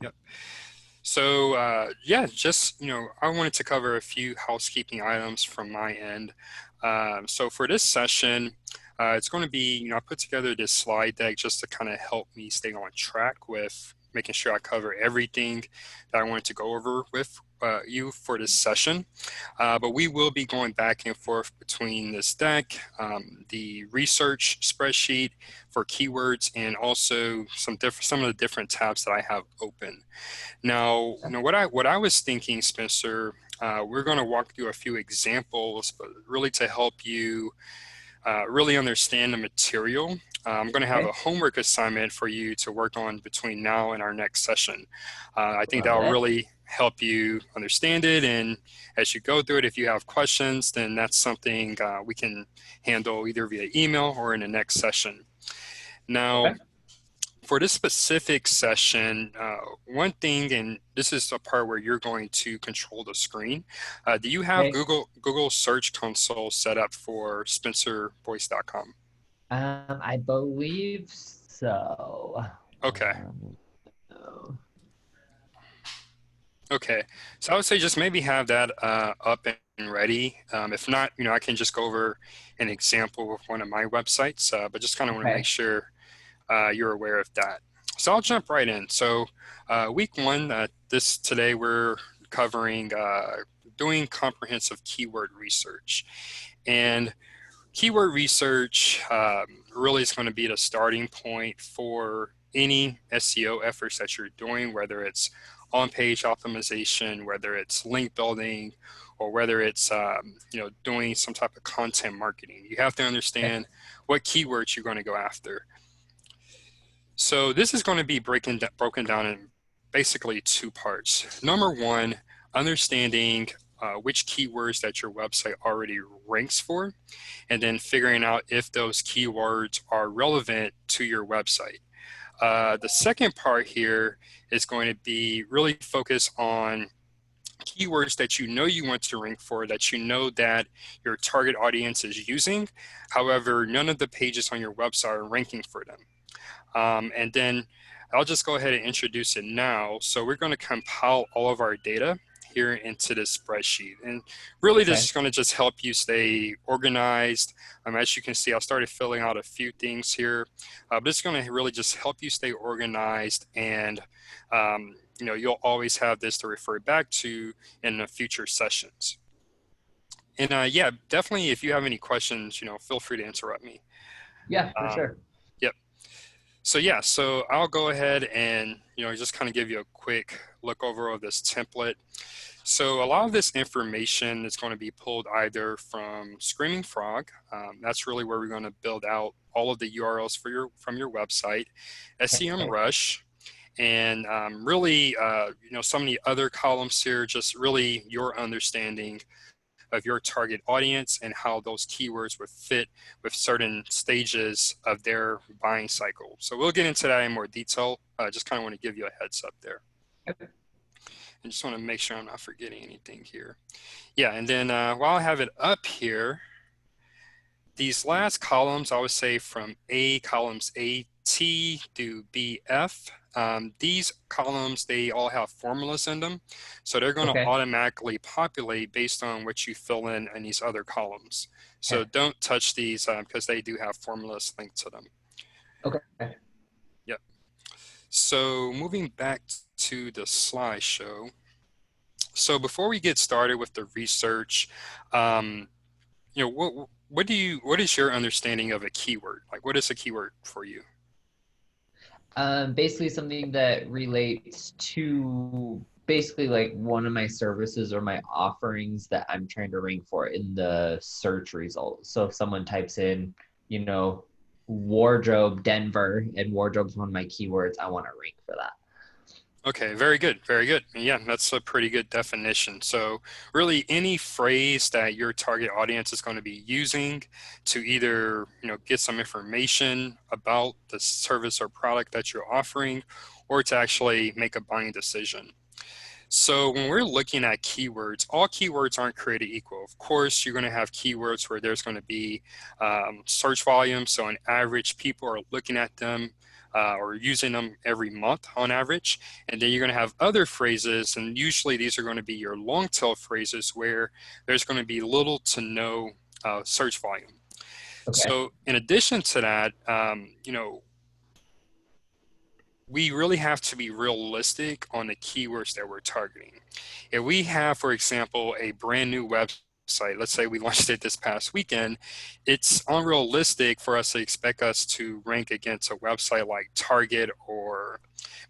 Yep. So yeah, just I wanted to cover a few housekeeping items from my end. So for this session, it's going to be I put together this slide deck just to kind of help me stay on track with making sure I cover everything that I wanted to go over with you for this session. But we will be going back and forth between this deck, the research spreadsheet for keywords, and also some of the different tabs that I have open. Now, what I was thinking, Spencer, we're going to walk through a few examples, but really to help you really understand the material. I'm going to have a Okay. homework assignment for you to work on between now and our next session. I think that Love will it. really help you understand it. And as you go through it, if you have questions, then that's something we can handle either via email or in the next session. Now, Okay. for this specific session, one thing, and this is the part where you're going to control the screen. Do you have Okay. Google Search Console set up for spencerboyce.com? I believe so. Okay. No. Okay. So I would say just maybe have that up and ready. If not, I can just go over an example with one of my websites, but just kind of want to make Okay. sure you're aware of that. So I'll jump right in. So week one, today we're covering doing comprehensive keyword research. And keyword research really is going to be the starting point for any SEO efforts that you're doing, whether it's on-page optimization, whether it's link building, or whether it's doing some type of content marketing. You have to Okay. understand what keywords you're going to go after. So this is going to be broken down in basically two parts. Number one, understanding which keywords that your website already ranks for, and then figuring out if those keywords are relevant to your website. The second part here is going to be really focused on keywords that you want to rank for, that that your target audience is using. However, none of the pages on your website are ranking for them. And then I'll just go ahead and introduce it now. So we're going to compile all of our data here into this spreadsheet. And really this Okay. is going to just help you stay organized. As you can see, I started filling out a few things here. But it's going to really just help you stay organized, and you'll always have this to refer back to in the future sessions. And yeah, definitely if you have any questions, feel free to interrupt me. Yeah, for Um, sure. yep. So yeah, so I'll go ahead and just kind of give you a quick look over of this template. So a lot of this information is going to be pulled either from Screaming Frog. That's really where we're going to build out all of the URLs for from your website, Okay. SEMrush, and really some of the other columns here, just really your understanding of your target audience and how those keywords would fit with certain stages of their buying cycle. So we'll get into that in more detail. Just kind of want to give you a heads up there. Okay. And just want to make sure I'm not forgetting anything here. Yeah, and then while I have it up here, these last columns, I would say from columns A, T to B, F, these columns, they all have formulas in them. So they're going to Okay. automatically populate based on what you fill in these other columns. So Okay. don't touch these because they do have formulas linked to them. Okay. Yep. So moving back to the slideshow. So before we get started with the research, um, what is your understanding of a keyword? Like, what is a keyword for you? Basically something that relates to basically like one of my services or my offerings that I'm trying to rank for in the search results. So if someone types in, you know, wardrobe Denver and wardrobe is one of my keywords, I want to rank for that. Okay, very good, very good. Yeah, that's a pretty good definition. So really any phrase that your target audience is going to be using to either, get some information about the service or product that you're offering, or to actually make a buying decision. So when we're looking at keywords, all keywords aren't created equal. Of course, you're going to have keywords where there's going to be search volume. So on average, people are looking at them or using them every month on average. And then you're going to have other phrases, and usually these are going to be your long tail phrases where there's going to be little to no search volume. Okay. So in addition to that, we really have to be realistic on the keywords that we're targeting. If we have, for example, a brand new website, let's say we launched it this past weekend, it's unrealistic for us to expect us to rank against a website like Target or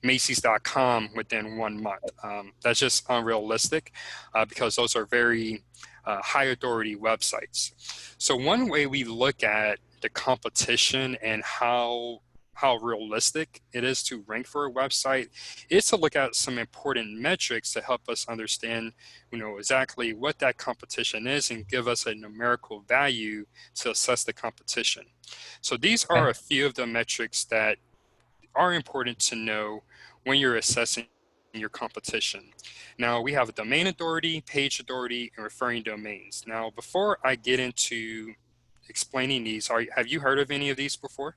Macy's.com within 1 month. That's just unrealistic because those are very high authority websites. So one way we look at the competition and how realistic it is to rank for a website is to look at some important metrics to help us understand, exactly what that competition is and give us a numerical value to assess the competition. So these are a few of the metrics that are important to know when you're assessing your competition. Now we have a domain authority, page authority, and referring domains. Now, before I get into explaining these, have you heard of any of these before?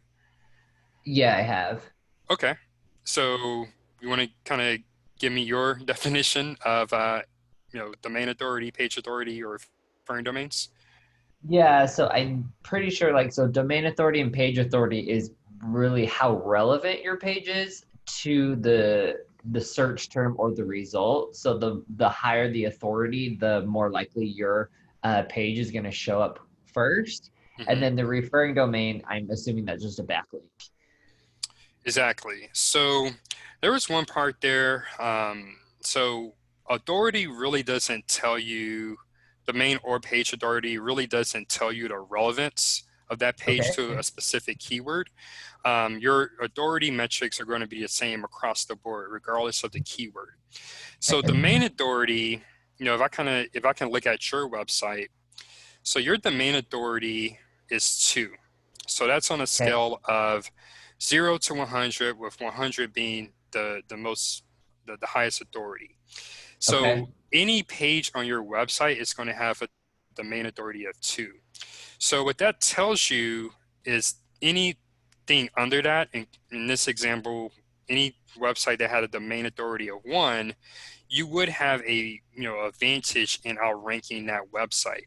Yeah, I have. Okay. So you want to kind of give me your definition of, domain authority, page authority, or referring domains? Yeah, so I'm pretty sure so domain authority and page authority is really how relevant your page is to the search term or the result. So the higher the authority, the more likely your page is going to show up first. And Hmm. then the referring domain, I'm assuming that's just a backlink. Exactly. So there was one part there. So authority really doesn't tell you, domain or page authority really doesn't tell you the relevance of that page Okay. to a specific keyword. Your authority metrics are going to be the same across the board, regardless of the keyword. So domain authority, if I can look at your website, so your domain authority is 2. So that's on a Okay. scale of 0 to 100, with 100 being the highest authority. Okay. So any page on your website is going to have a domain authority of 2. So what that tells you is anything under that, in this example, any website that had a domain authority of 1, you would have a advantage in outranking that website.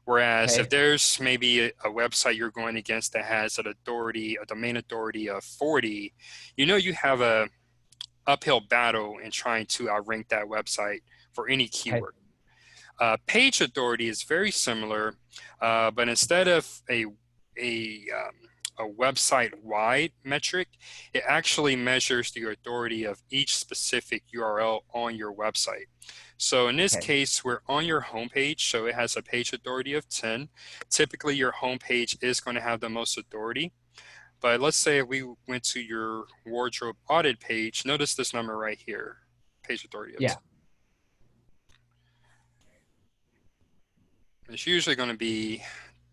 Whereas if Okay. there's maybe a website you're going against that has a domain authority of 40, you have a uphill battle in trying to outrank that website for any Okay. keyword. Page authority is very similar, but instead of a, um, a website-wide metric, it actually measures the authority of each specific URL on your website. So in this Okay. case, we're on your homepage, so it has a page authority of 10. Typically, your homepage is going to have the most authority. But let's say if we went to your wardrobe audit page, notice this number right here, page authority of Yeah. 10. It's usually going to be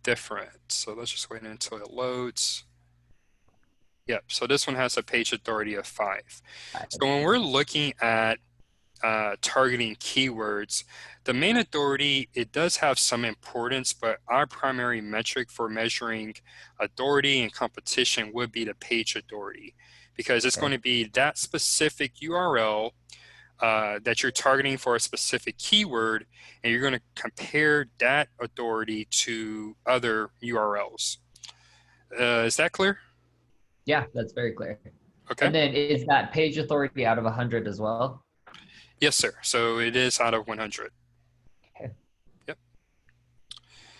different. So let's just wait until it loads. Yep, so this one has a page authority of 5. So when we're looking at targeting keywords, the main authority, it does have some importance, but our primary metric for measuring authority and competition would be the page authority, because it's going Okay. to be that specific URL that you're targeting for a specific keyword, and you're going to compare that authority to other URLs. Is that clear? Yeah, that's very clear. Okay. And then is that page authority out of 100 as well? Yes, sir. So it is out of 100. Okay. Yep.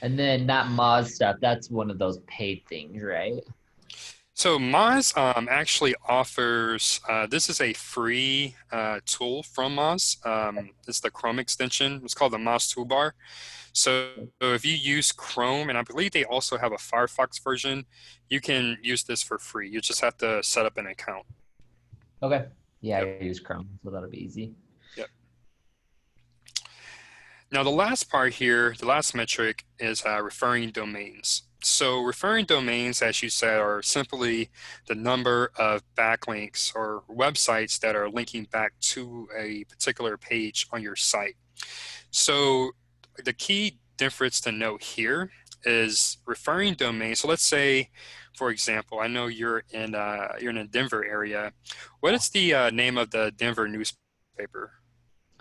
And then that Moz stuff, that's one of those paid things, right? So Moz actually offers, this is a free tool from Moz. It's the Chrome extension. It's called the Moz Toolbar. So if you use Chrome, and I believe they also have a Firefox version, you can use this for free. You just have to set up an account. Okay. Yeah, Yep. I use Chrome, so that'll be easy. Yep. Now the last part here, the last metric is referring domains. So referring domains, as you said, are simply the number of backlinks or websites that are linking back to a particular page on your site. So the key difference to note here is referring domain. So let's say, for example, I know you're in a Denver area. What is the name of the Denver newspaper?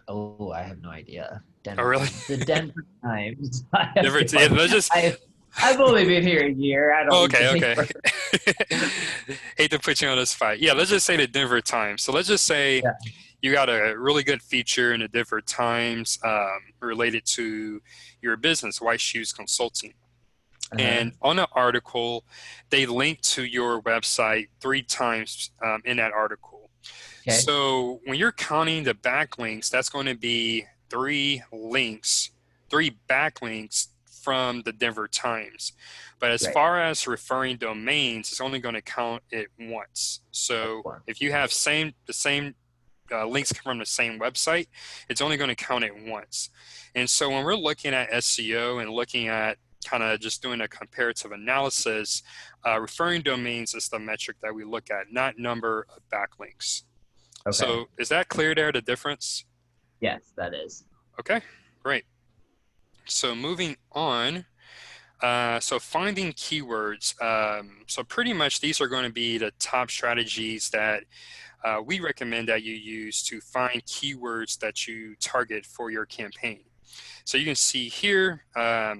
Oh, I have no idea. Oh, really? The Denver Times. I have Denver. no Yeah, let's idea. just. I've only been here a year. I don't Oh, read the okay, okay. paper. Hate to put you on the spot. Yeah, let's just say the Denver Times. So let's just say Yeah. you got a really good feature in the Denver Times related to your business, White Shoes Consulting. Uh-huh. And on the article, they link to your website 3 times in that article. Okay. So when you're counting the backlinks, that's going to be 3 backlinks from the Denver Times. But as Right. far as referring domains, it's only going to count it once. So One. if you have the same links from the same website, it's only going to count it once. And so when we're looking at SEO and looking at kind of just doing a comparative analysis, referring domains is the metric that we look at, not number of backlinks. Okay. So is that clear there, the difference? Yes, that is. Okay, great. So moving on, so finding keywords. So pretty much these are going to be the top strategies that we recommend that you use to find keywords that you target for your campaign. So you can see here, I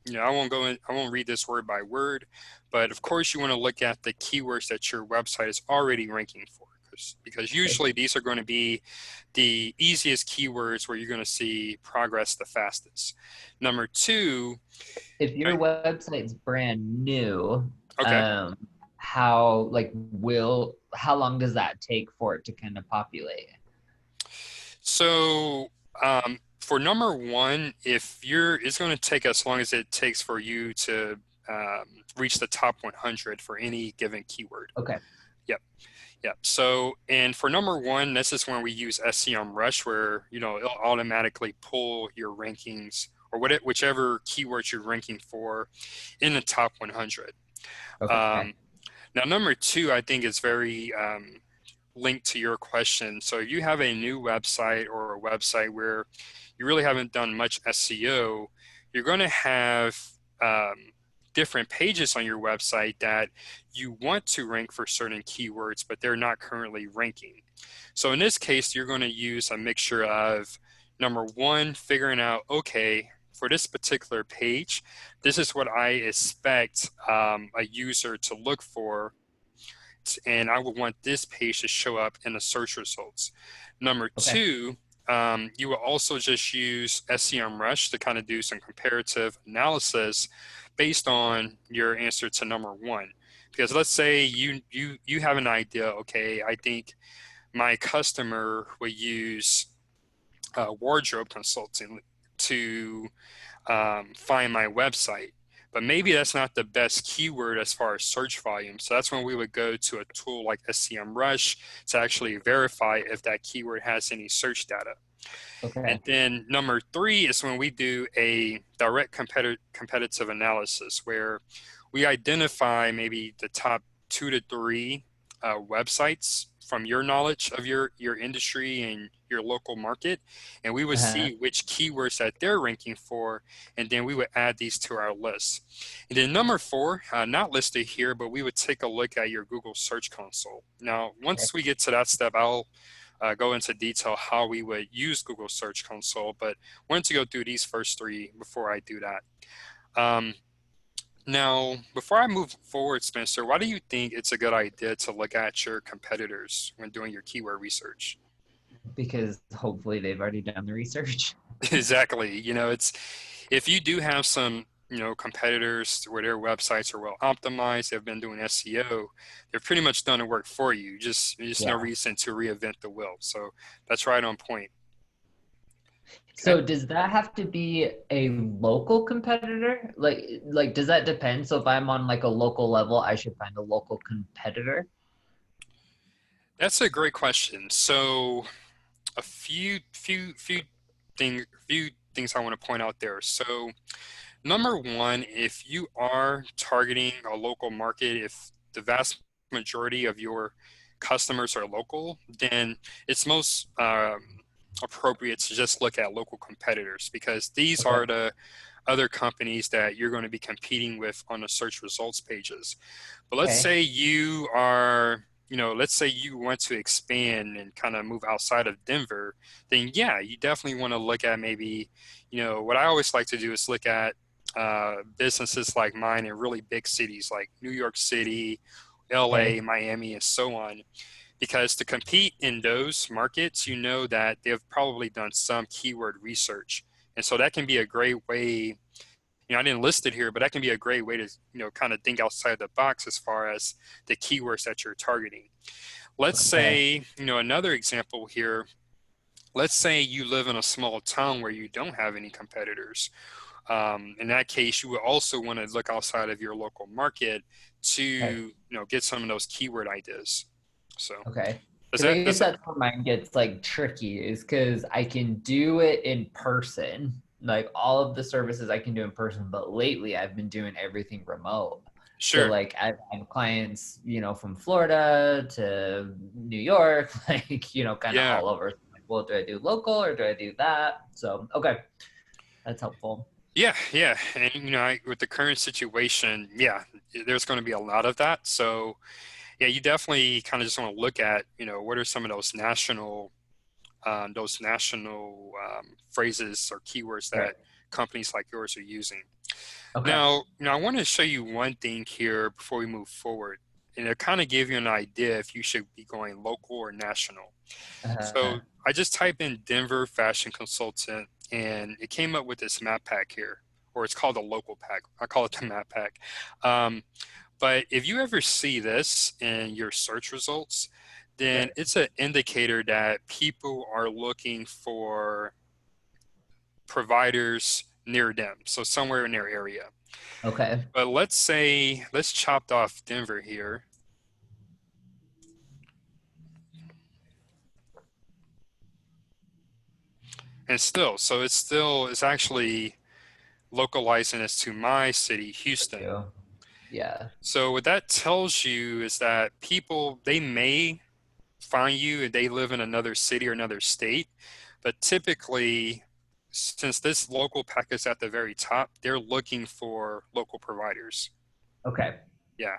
won't read this word by word, but of course you want to look at the keywords that your website is already ranking for, because usually these are going to be the easiest keywords where you're going to see progress the fastest. Number two, If your website's brand new, okay, how long does that take for it to kind of populate? so for number one, it's going to take as long as it takes for you to reach the top 100 for any given keyword. Okay. Yep. Yep. So, and for number one, this is when we use SEMrush, where it'll automatically pull your rankings or whichever keywords you're ranking for in the top 100. Okay. Now, number two, I think is very linked to your question. So, if you have a new website or a website where you really haven't done much SEO, you're going to have different pages on your website that you want to rank for certain keywords, but they're not currently ranking. So in this case, you're going to use a mixture of number one, figuring out, okay, for this particular page, this is what I expect a user to look for, and I would want this page to show up in the search results. Number Okay. two, you will also just use SEMrush to kind of do some comparative analysis based on your answer to number one. Because let's say you have an idea, okay, I think my customer would use wardrobe consulting to find my website. But maybe that's not the best keyword as far as search volume. So that's when we would go to a tool like SEMrush to actually verify if that keyword has any search data. Okay. And then number three is when we do a direct competitive analysis, where we identify maybe the top 2 to 3 websites from your knowledge of your industry and your local market, and we would Uh-huh. see which keywords that they're ranking for, and then we would add these to our list. And then number four, not listed here, but we would take a look at your Google Search Console. Now, once we get to that step, I'll go into detail how we would use Google Search Console, but I wanted to go through these first three before I do that. Now, before I move forward, Spencer, why do you think it's a good idea to look at your competitors when doing your keyword research? Because hopefully they've already done the research. Exactly. It's if you do have some, competitors where their websites are well optimized, they've been doing SEO, they've pretty much done the work for you. Just no Yeah. reason to reinvent the wheel. So that's right on point. Okay. So does that have to be a local competitor? Like does that depend? So if I'm on like a local level, I should find a local competitor? That's a great question. So a few things I want to point out there. So number one, if you are targeting a local market, if the vast majority of your customers are local, then it's most appropriate to just look at local competitors, because these Okay. are the other companies that you're going to be competing with on the search results pages. But let's Okay. say you are, let's say you want to expand and kind of move outside of Denver, then yeah, you definitely want to look at maybe, what I always like to do is look at businesses like mine in really big cities like New York City, LA, Okay. Miami, and so on. Because to compete in those markets, you know that they've probably done some keyword research. And so that can be a great way, I didn't list it here, but that can be a great way to, kind of think outside the box as far as the keywords that you're targeting. Let's Okay. say, another example here, let's say you live in a small town where you don't have any competitors. In that case, you would also want to look outside of your local market to, Okay. get some of those keyword ideas. So Okay. does Because I that, guess does that, that's where mine gets like tricky is because I can do it in person. Like all of the services I can do in person, but lately I've been doing everything remote. So sure. like I've had clients, from Florida to New York, like, kind of Yeah. all over. Like, well, do I do local or do I do that? So okay, that's helpful. Yeah, yeah, and with the current situation, yeah, there's going to be a lot of that. So, yeah, you definitely kind of just want to look at, what are some of those national phrases or keywords Right. that companies like yours are using. Okay. Now, I want to show you one thing here before we move forward, and it'll kind of give you an idea if you should be going local or national. Uh, So I just typed in Denver fashion consultant and it came up with this map pack here, or it's called a local pack. I call it the map pack. Um, but if you ever see this in your search results, then right. it's an indicator that people are looking for providers near them, so somewhere in their area. Okay. But let's chop off Denver here. And it's actually localizing this to my city, Houston. You. Yeah. So what that tells you is that people, they may find you and they live in another city or another state, but typically, since this local pack is at the very top, they're looking for local providers. Okay. Yeah.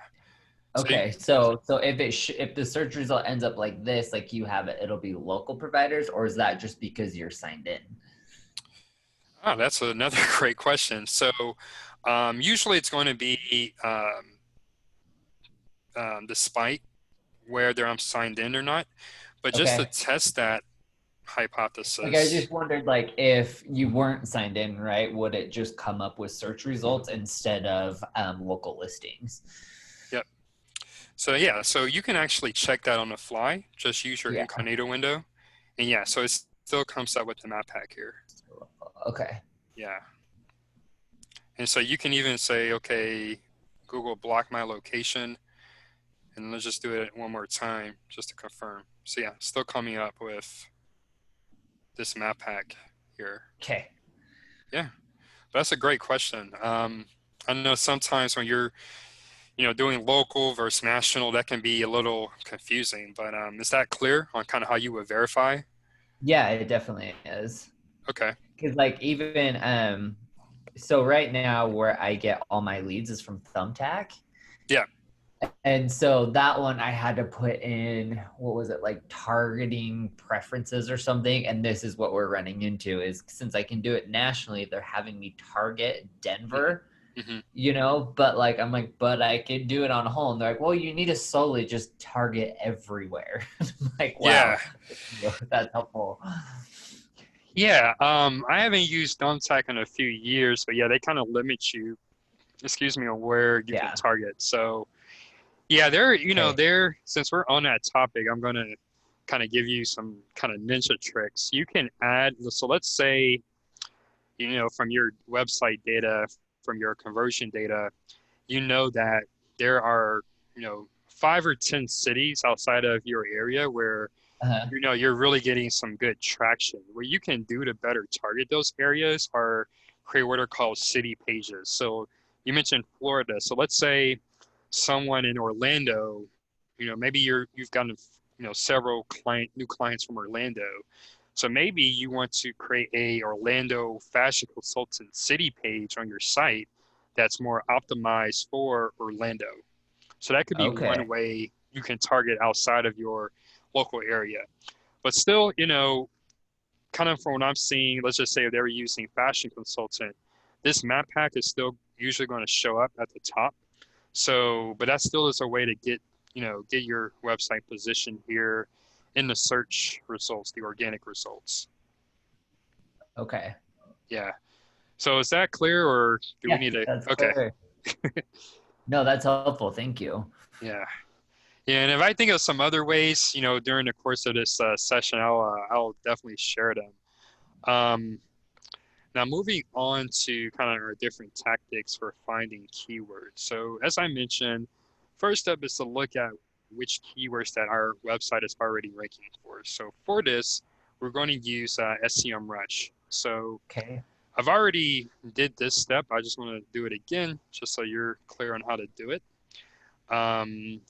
So Okay, so if if the search result ends up like this, like you have it, it'll be local providers, or is that just because you're signed in? that's another great question. So usually it's going to be despite whether I'm signed in or not, but just to Okay. test that Like I hypothesis. just wondered, like if you weren't signed in, right, would it just come up with search results instead of local listings? Yep. So yeah, so you can actually check that on the fly. Just use your Yeah. incognito window. And yeah, so it still comes up with the map pack here. Okay. Yeah. And so you can even say, okay, Google block my location. And let's just do it one more time just to confirm. So yeah, still coming up with this map pack here. Okay. Yeah, but that's a great question. I know sometimes when you're, doing local versus national, that can be a little confusing, but is that clear on kind of how you would verify? Yeah, it definitely is. Okay. Because like even so right now where I get all my leads is from Thumbtack. Yeah. And so that one I had to put in, what was it, like targeting preferences or something. And this is what we're running into is since I can do it nationally, they're having me target Denver, Hmm. but like I'm like, but I can do it on home. They're like, well, you need to solely just target everywhere. I'm like, Yeah. wow, that's helpful. Yeah. I haven't used Thumbtack in a few years, but yeah, they kind of limit you, excuse me, on where you can Yeah. target. So yeah, they're, Okay. since we're on that topic, I'm going to kind of give you some kind of ninja tricks. You can add, so let's say, from your website data, from your conversion data, that there are, 5 or 10 cities outside of your area where, Uh-huh. you're really getting some good traction. What you can do to better target those areas are create what are called city pages. So you mentioned Florida. So let's say someone in Orlando, maybe you've gotten, several new clients from Orlando. So maybe you want to create a Orlando fashion consultant city page on your site that's more optimized for Orlando. So that could be Okay. one way you can target outside of your local area. But still, kind of from what I'm seeing, let's just say if they were using fashion consultant, this map pack is still usually going to show up at the top. So, but that still is a way to get your website positioned here in the search results, the organic results. Okay. Yeah. So is that clear or do we Yeah, need to? that's Okay. clear. No, that's helpful. Thank you. Yeah. Yeah. And if I think of some other ways, during the course of this session, I'll definitely share them. Um, Now, moving on to kind of our different tactics for finding keywords. So, as I mentioned, first up is to look at which keywords that our website is already ranking for. So, for this, we're going to use SEMrush. So, Okay. I've already did this step. I just want to do it again, just so you're clear on how to do it.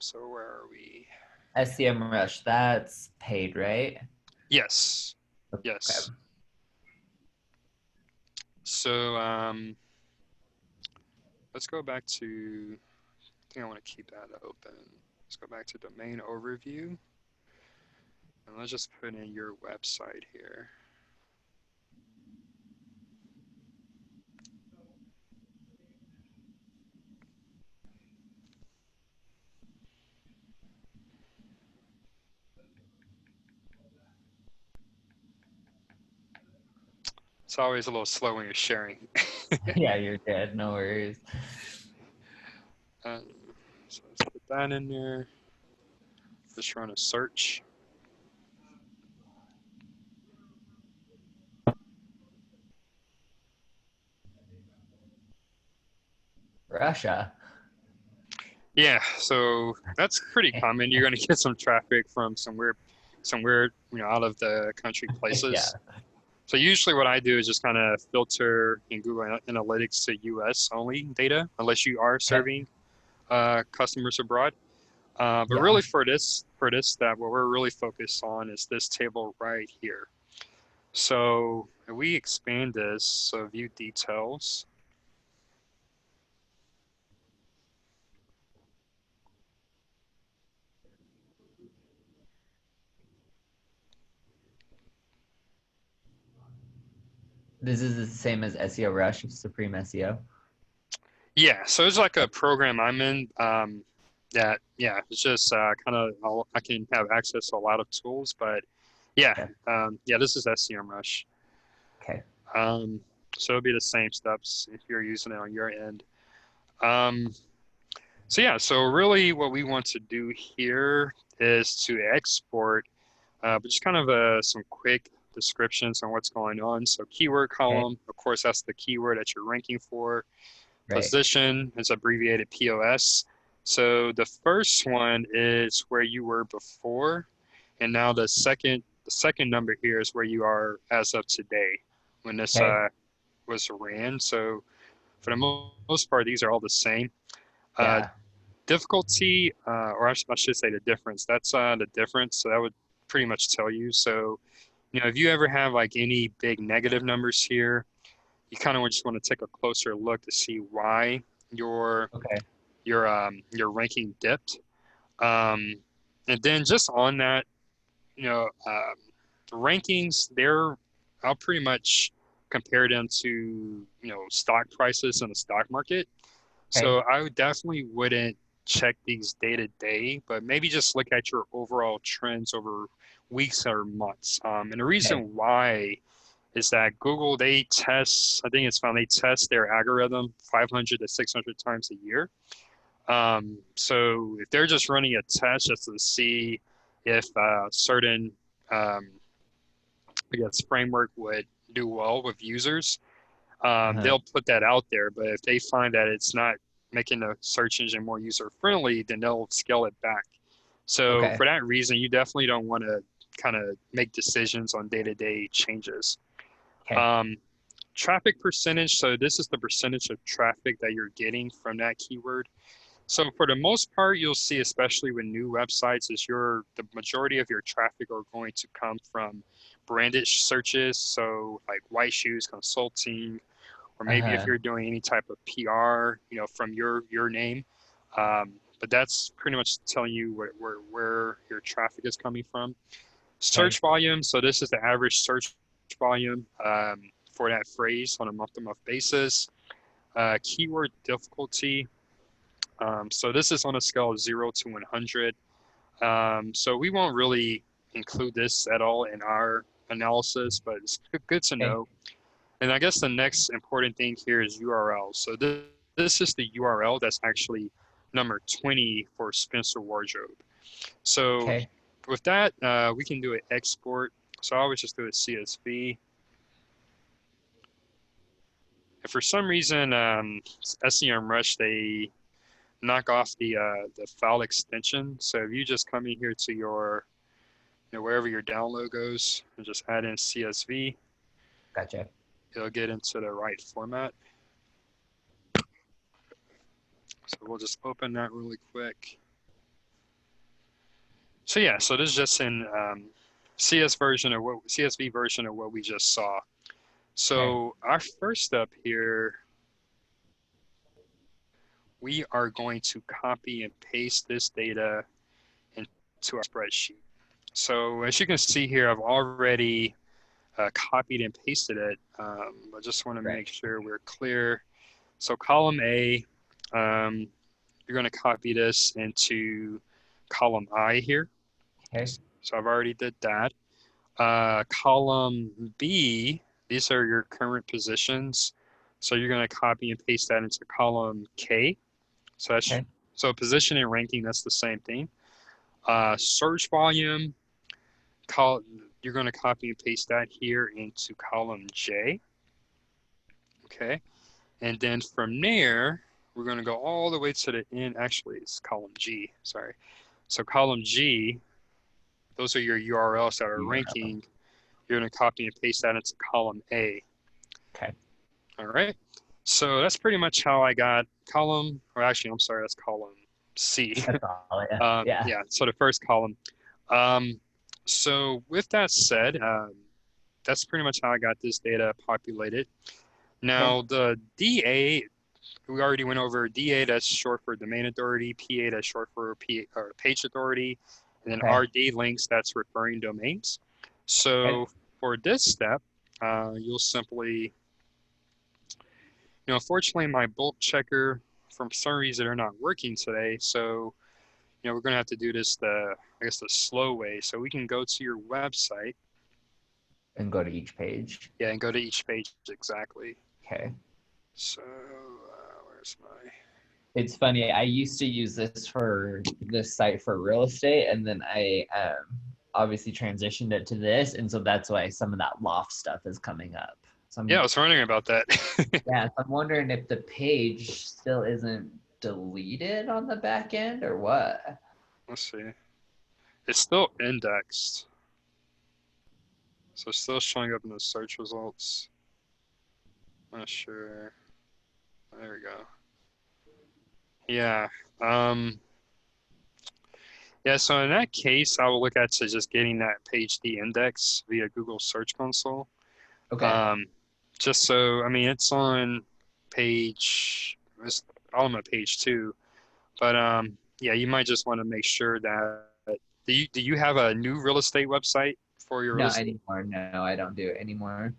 So, where are we? SCM Rush, that's paid, right? Yes, Okay. yes. So, let's go back to I think I want to keep that open. Let's go back to domain overview and let's just put in your website here. It's always a little slow when you're sharing. Yeah, you're good. No worries. um, so let's put that in there. Just run a search. Russia. Yeah, so that's pretty common. You're going to get some traffic from some weird, out of the country Yeah. places. So usually what I do is just kind of filter in Google Analytics to US only data, unless you are Okay. serving customers abroad. But Yeah. really for this step, what we're really focused on is this table right here. So if we expand this, so view details. This is the same as SEO Rush, Supreme SEO. Yeah, so it's like a program I'm in that, yeah, it's just kind of, I can have access to a lot of tools, but yeah, Okay. yeah, this is SEMrush. Okay. Um, so it'll be the same steps if you're using it on your end. Um, so yeah, so really what we want to do here is to export but just kind of some quick descriptions on what's going on. So keyword Okay. column, of course, that's the keyword that you're ranking for. Right. Position is abbreviated POS. So the first one is where you were before, and now the second number here is where you are as of today when this Okay. was ran. So for the most part, these are all the same. Uh, Yeah. difficulty, or I should say the difference. That's the difference. So that would pretty much tell you. So if you ever have like any big negative numbers here, you kind of just want to take a closer look to see why your Okay. your ranking dipped. Um, and then just on that, the rankings, I'll pretty much compare them to stock prices in the stock market. Okay. So I would definitely wouldn't check these day to day, but maybe just look at your overall trends over weeks or months. And the Okay. reason why is that Google, I think it's found they test their algorithm 500 to 600 times a year. So if they're just running a test just to see if certain, um, I guess, framework would do well with users, Uh-huh. they'll put that out there. But if they find that it's not making the search engine more user friendly, then they'll scale it back. So Okay. for that reason, you definitely don't want to kind of make decisions on day-to-day changes. Okay. Um, traffic percentage. So this is the percentage of traffic that you're getting from that keyword. So for the most part, you'll see, especially with new websites, the majority of your traffic are going to come from branded searches. So like White Shoes Consulting, or maybe if Uh-huh. you're doing any type of PR, from your name. But that's pretty much telling you where your traffic is coming from. Okay. Search volume. So this is the average search volume for that phrase on a month-to-month basis. Keyword difficulty. So this is on a scale of 0 to 100. So we won't really include this at all in our analysis, but it's good to Okay. know. And I guess the next important thing here is URL. So this is the URL that's actually number 20 for Spencer Wardrobe. So Okay. with that, we can do an export. So I always just do a CSV. If for some reason SEMrush, they knock off the file extension. So if you just come in here to your, wherever your download goes, and just add in CSV, Gotcha. it'll get into the right format. So we'll just open that really quick. So yeah, so this is just in CSV version of what we just saw. Okay. So our first step here, we are going to copy and paste this data into our spreadsheet. So as you can see here, I've already copied and pasted it. I just want to Right. make sure we're clear. So column A, um, you're going to copy this into column I here. Okay. So I've already did that. Column B, these are your current positions. So you're going to copy and paste that into column K. So that's Okay. so position and ranking, that's the same thing. Search volume, you're going to copy and paste that here into column J. Okay. And then from there, we're going to go all the way to the end. Actually, it's column G. Sorry. So column G, those are your URLs that are URL. ranking. You're going to copy and paste that into column A. Okay. All right. So that's pretty much how I got column, or actually, I'm sorry, that's column C. That's all. Yeah. Yeah. Yeah, so the first column. Um, so with that said, that's pretty much how I got this data populated. Okay. Now the DA, we already went over DA, that's short for domain authority, PA, that's short for page authority, and then Okay. RD links, that's referring domains. Okay. So for this step, you'll simply, unfortunately my bulk checker, for some reason, are not working today. So, we're going to have to do this I guess the slow way. So we can go to your website. And go to each page. Yeah, and go to each page exactly. Okay. So where's my, It's funny. I used to use this site for real estate, and then I obviously transitioned it to this, and so that's why some of that loft stuff is coming up. So yeah, I was wondering about that. yeah, so I'm wondering if the page still isn't deleted on the back end or what. Let's see. It's still indexed. So it's still showing up in the search results. Not sure. There we go. Yeah. Um, yeah, so in that case, I will look at just getting that page de-index via Google Search Console. Okay. Um, just so, I mean, it's on it's all on page 2, but yeah, you might just want to make sure that, do you have a new real estate website for your real Not estate? anymore. No, I don't do it anymore.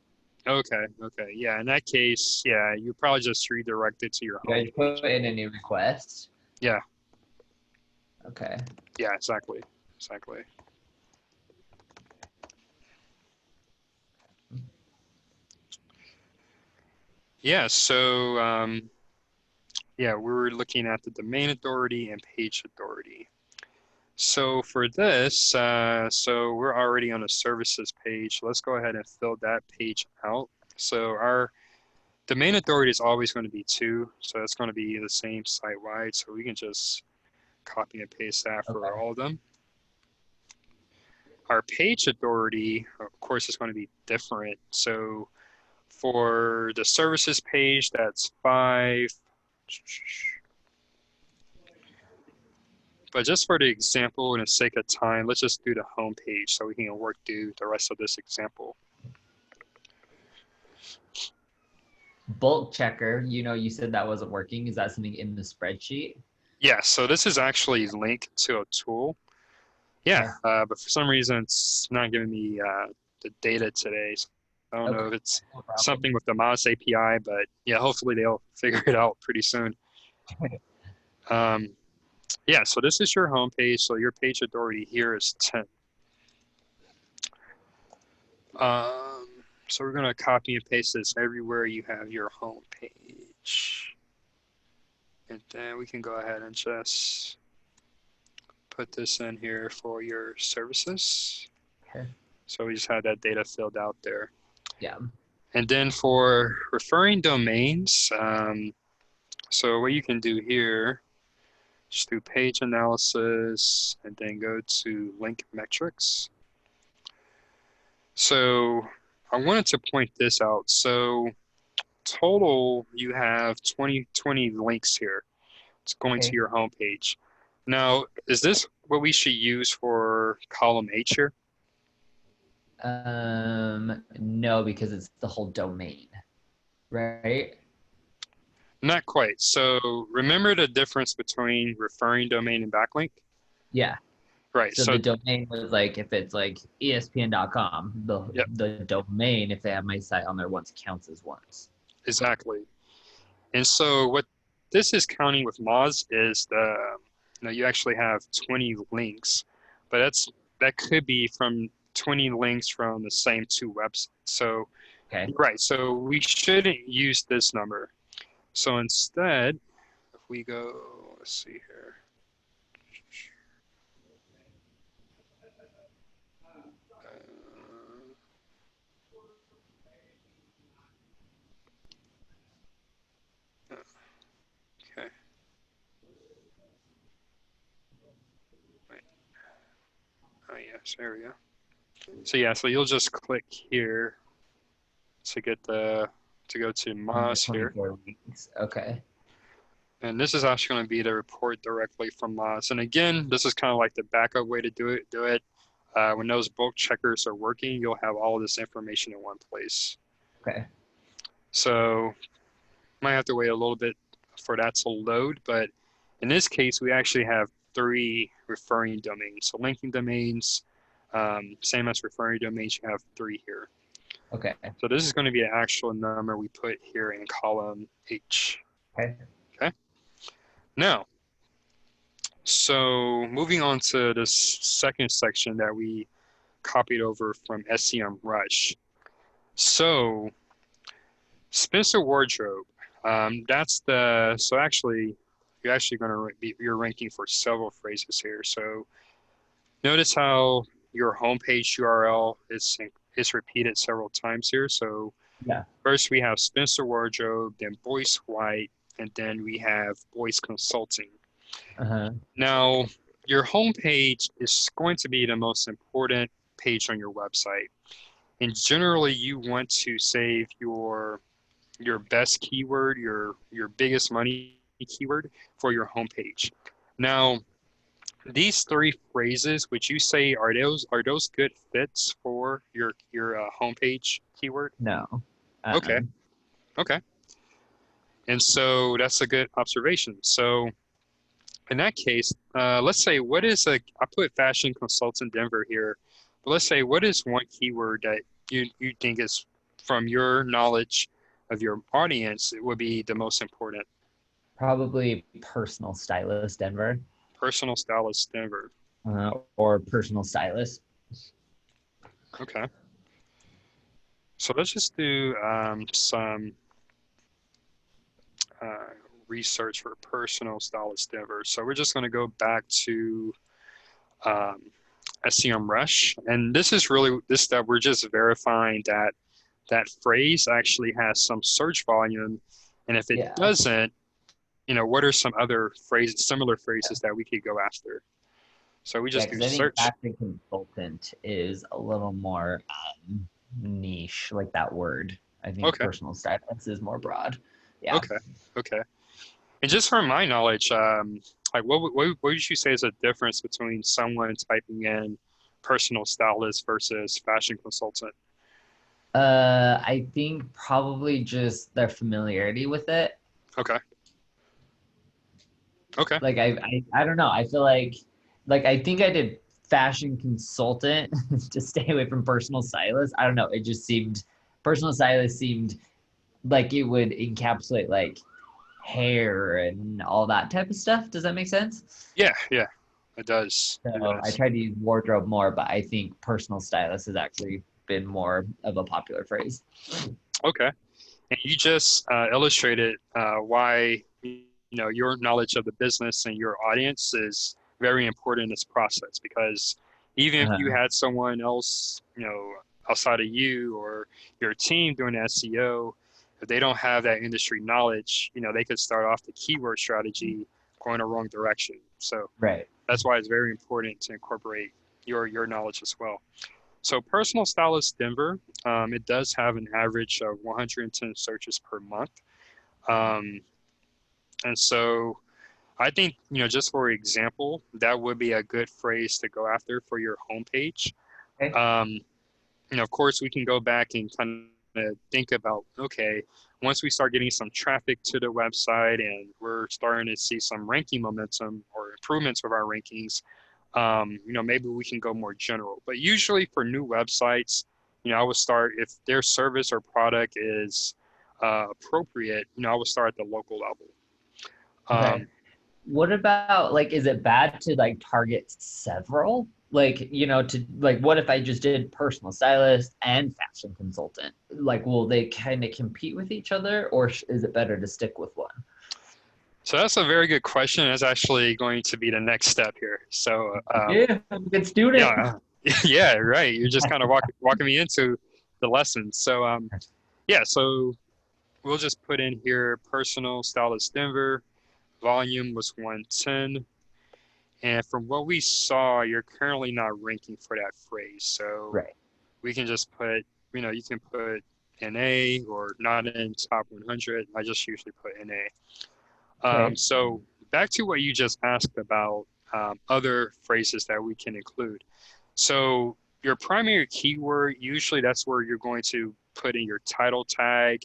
Okay, okay. Yeah, in that case, yeah, you probably just redirect it to your You home guys page. put in a new request. Yeah, Okay. yeah, exactly. Exactly. Yeah, so yeah, we're looking at the domain authority and page authority. So for this, so we're already on a services page. Let's go ahead and fill that page out. So our domain authority is always going to be 2, so it's going to be the same site-wide. So we can just copy and paste that for Okay. all of them. Our page authority, of course, is going to be different. So for the services page, that's 5. But just for the example and the sake of time, let's just do the home page so we can work through the rest of this example. Bulk checker, you said that wasn't working. Is that something in the spreadsheet? Yeah, so this is actually linked to a tool. Yeah, Okay. but for some reason it's not giving me the data today. So I don't know Okay. if it's No problem. something with the Moz API, but yeah, hopefully they'll figure it out pretty soon. Um, yeah, so this is your home page. So your page authority here is 10. Um, so we're gonna copy and paste this everywhere you have your home page. And then we can go ahead and just put this in here for your services. Okay. So we just had that data filled out there. Yeah. And then for referring domains, so what you can do here, just do page analysis and then go to link metrics. So I wanted to point this out. So total, you have 20 links here. It's going to Okay. your homepage. Now, is this what we should use for column H here? No, because it's the whole domain, right? Not quite. So remember the difference between referring domain and backlink? Yeah. Right. So So, the domain was like if it's like ESPN.com, yep, the domain, if they have my site on there once, counts as once. exactly. And so what this is counting with Moz is you actually have 20 links, but that could be from 20 links from the same two websites. So, Okay. right. So we shouldn't use this number. So instead, if we go, let's see here. Okay. Wait. Oh yes, there we go. So yeah, so you'll just click here to get to go to And the Moz here. 24 weeks. Okay. And this is actually going to be the report directly from Moz. And again, this is kind of like the backup way to do it. When those bulk checkers are working, you'll have all this information in one place. Okay. So might have to wait a little bit for that to load, but in this case, we actually have 3 referring domains. So linking domains, same as referring domains, you have 3 here. Okay. So this is going to be an actual number we put here in column H. Okay. Okay. Now, so moving on to this second section that we copied over from SEMrush. So Spencer Wardrobe, so actually you're actually going to be, you're ranking for several phrases here. So notice how your homepage URL is repeated several times here. So Yeah. first we have Spencer Wardrobe, then Boyce White, and then we have Boyce Consulting. Uh-huh. Now, your homepage is going to be the most important page on your website. And generally you want to save your best keyword, your biggest money keyword for your homepage. Now, these 3 phrases, would you say are those good fits for your homepage keyword? No. Okay. Okay. And so that's a good observation. So in that case, let's say I put fashion consultant Denver here, but let's say what is one keyword that you think is, from your knowledge of your audience, it would be the most important? Probably personal stylist Denver. Personal stylist Denver. Or personal stylist. Okay. So let's just do some research for personal stylist Denver. So we're just going to go back to SEMrush, and this is really that we're just verifying that that phrase actually has some search volume, and if it doesn't, what are some other phrases, similar phrases that we could go after? So we just do I think search. fashion consultant is a little more niche, like that word. I think personal stylist is more broad. Yeah. Okay. And just from my knowledge, Like, what would you say is a difference between someone typing in personal stylist versus fashion consultant? I think probably just their familiarity with it. Okay. Okay. Like I don't know. I feel like I think I did fashion consultant to stay away from personal stylist. I don't know. It just seemed personal stylist seemed like it would encapsulate like hair and all that type of stuff. Does that make sense? Yeah, yeah, it does. It So I does. tried to use wardrobe more, but I think personal stylist has actually been more of a popular phrase. Okay. And you just illustrated why your knowledge of the business and your audience is very important in this process because even if you Uh, had someone else, outside of you or your team doing SEO, if they don't have that industry knowledge, they could start off the keyword strategy going the wrong direction. So right. that's why it's very important to incorporate your knowledge as well. So Personal Stylist Denver, it does have an average of 110 searches per month. Um, and so I think, just for example, that would be a good phrase to go after for your homepage. Okay. Um, of course, we can go back and kind of think about, okay, once we start getting some traffic to the website and we're starting to see some ranking momentum or improvements of our rankings, maybe we can go more general. But usually for new websites, I would start if their service or product is appropriate, I would start at the local level. Okay. Um, What about like, is it bad to like target several? Like, to like, what if I just did personal stylist and fashion consultant? Like, will they kind of compete with each other, or is it better to stick with one? so that's a very good question. That's actually going to be the next step here. So Yeah, I'm a good student. yeah, yeah, right. You're just kind of walking me into the lessons. So yeah, so we'll just put in here personal stylist Denver. Volume was 110. And from what we saw, you're currently not ranking for that phrase. So Right. we can just put, you can put NA or not in top 100. I just usually put NA. Okay. So back to what you just asked about other phrases that we can include. So your primary keyword, usually that's where you're going to put in your title tag.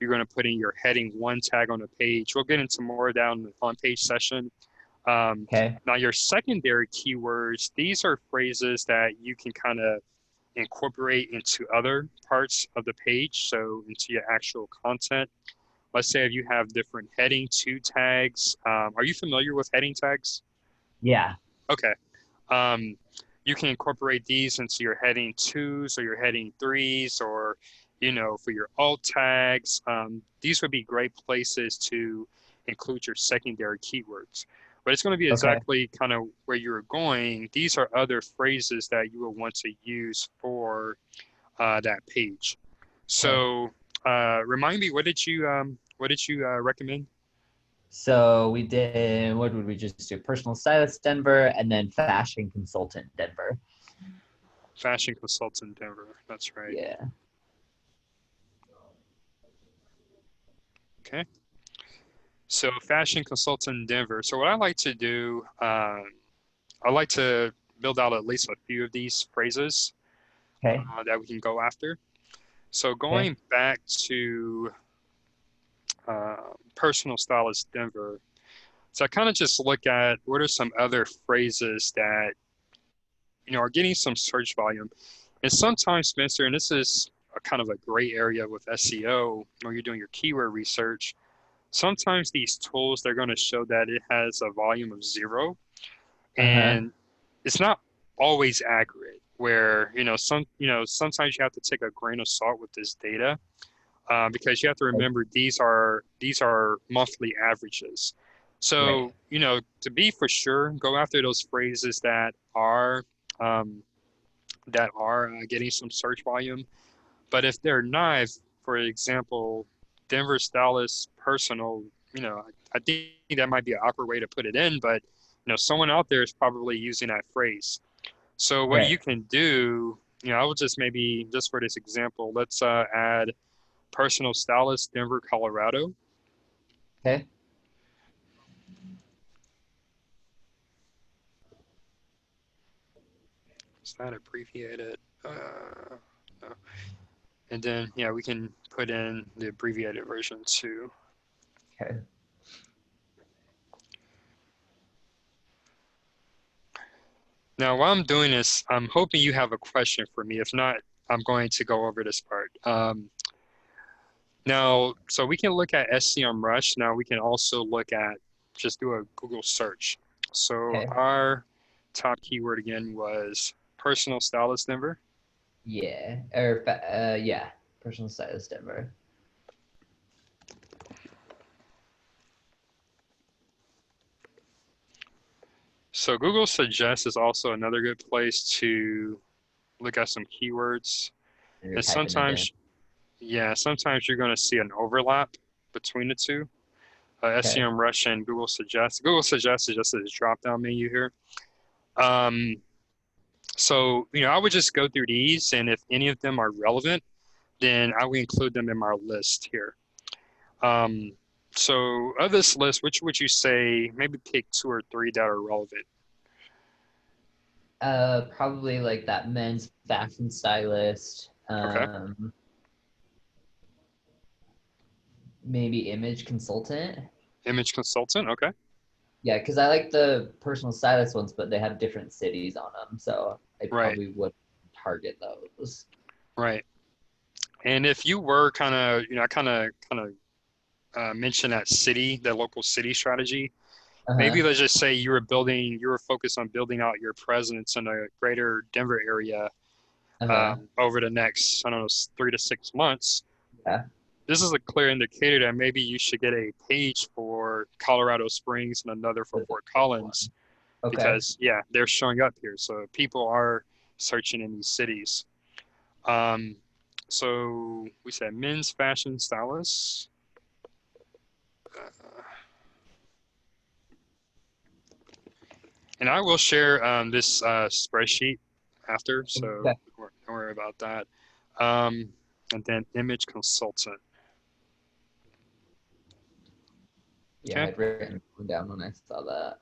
You're going to put in your heading one tag on the page. We'll get into more down in the on page session. Okay. Now, your secondary keywords, these are phrases that you can kind of incorporate into other parts of the page, so into your actual content. Let's say if you have different heading two tags. Are you familiar with heading tags? Yeah. Okay. Um, you can incorporate these into your heading twos or your heading threes or, for your alt tags. These would be great places to include your secondary keywords. But it's going to be Okay. exactly kind of where you're going. These are other phrases that you will want to use for that page. Okay. So remind me, what did you recommend? So we did, what would we just do? Personal stylist Denver and then fashion consultant Denver. Fashion consultant Denver. That's right. Yeah. Okay. So fashion consultant Denver. So what I like to do, I like to build out at least a few of these phrases Okay. that we can go after. So Okay. going back to personal stylist Denver. So I kind of just look at what are some other phrases that are getting some search volume. And sometimes, Spencer, and this is a kind of a gray area with SEO when you're doing your keyword research. Sometimes these tools they're going to show that it has a volume of 0, Uh-huh. and it's not always accurate. Where sometimes you have to take a grain of salt with this data because you have to remember these are monthly averages. Right. So to be for sure, go after those phrases um, that are getting some search volume. But if they're not, for example, Denver Stylus personal, I think that might be an awkward way to put it in, but someone out there is probably using that phrase. So what Right. you can do, I will just maybe just for this example, let's add personal stylist Denver, Colorado. Okay. that abbreviated? No. And then, yeah, we can put in the abbreviated version too. Okay. Now, while I'm doing this, I'm hoping you have a question for me. If not, I'm going to go over this part. Now, so we can look at SEMrush. Now we can also look at, just do a Google search. So Okay. our top keyword again was personal stylist Denver. Yeah. Yeah. Personal stylist Denver. So Google Suggest is also another good place to look at some keywords. And you're And typing it in. sometimes, yeah, sometimes you're going to see an overlap between the two. Okay. SEMrush and Google Suggest. Google Suggest is just a drop-down menu here. Um, so, I would just go through these, and if any of them are relevant, then I would include them in my list here. So of this list, which would you say, maybe pick 2 or 3 that are relevant? Probably like that men's fashion stylist. Okay. Maybe image consultant. Image consultant. Okay. Yeah, because I like the personal stylist ones, but they have different cities on them, so I Right. probably would target those. Right. And if you were I mentioned that city, the local city strategy. Maybe Uh-huh. let's just say you were focused on building out your presence in a greater Denver area Uh-huh. over the next, I don't know, 3 to 6 months. Yeah. This is a clear indicator that maybe you should get a page for Colorado Springs and another for That's a Fort good one. Collins Okay. because, yeah, they're showing up here. So people are searching in these cities. Um, so we said men's fashion stylists. And I will share this spreadsheet after, so Okay. don't worry about that. Um, and then image consultant. Yeah, Okay. I'd written one down when I saw that.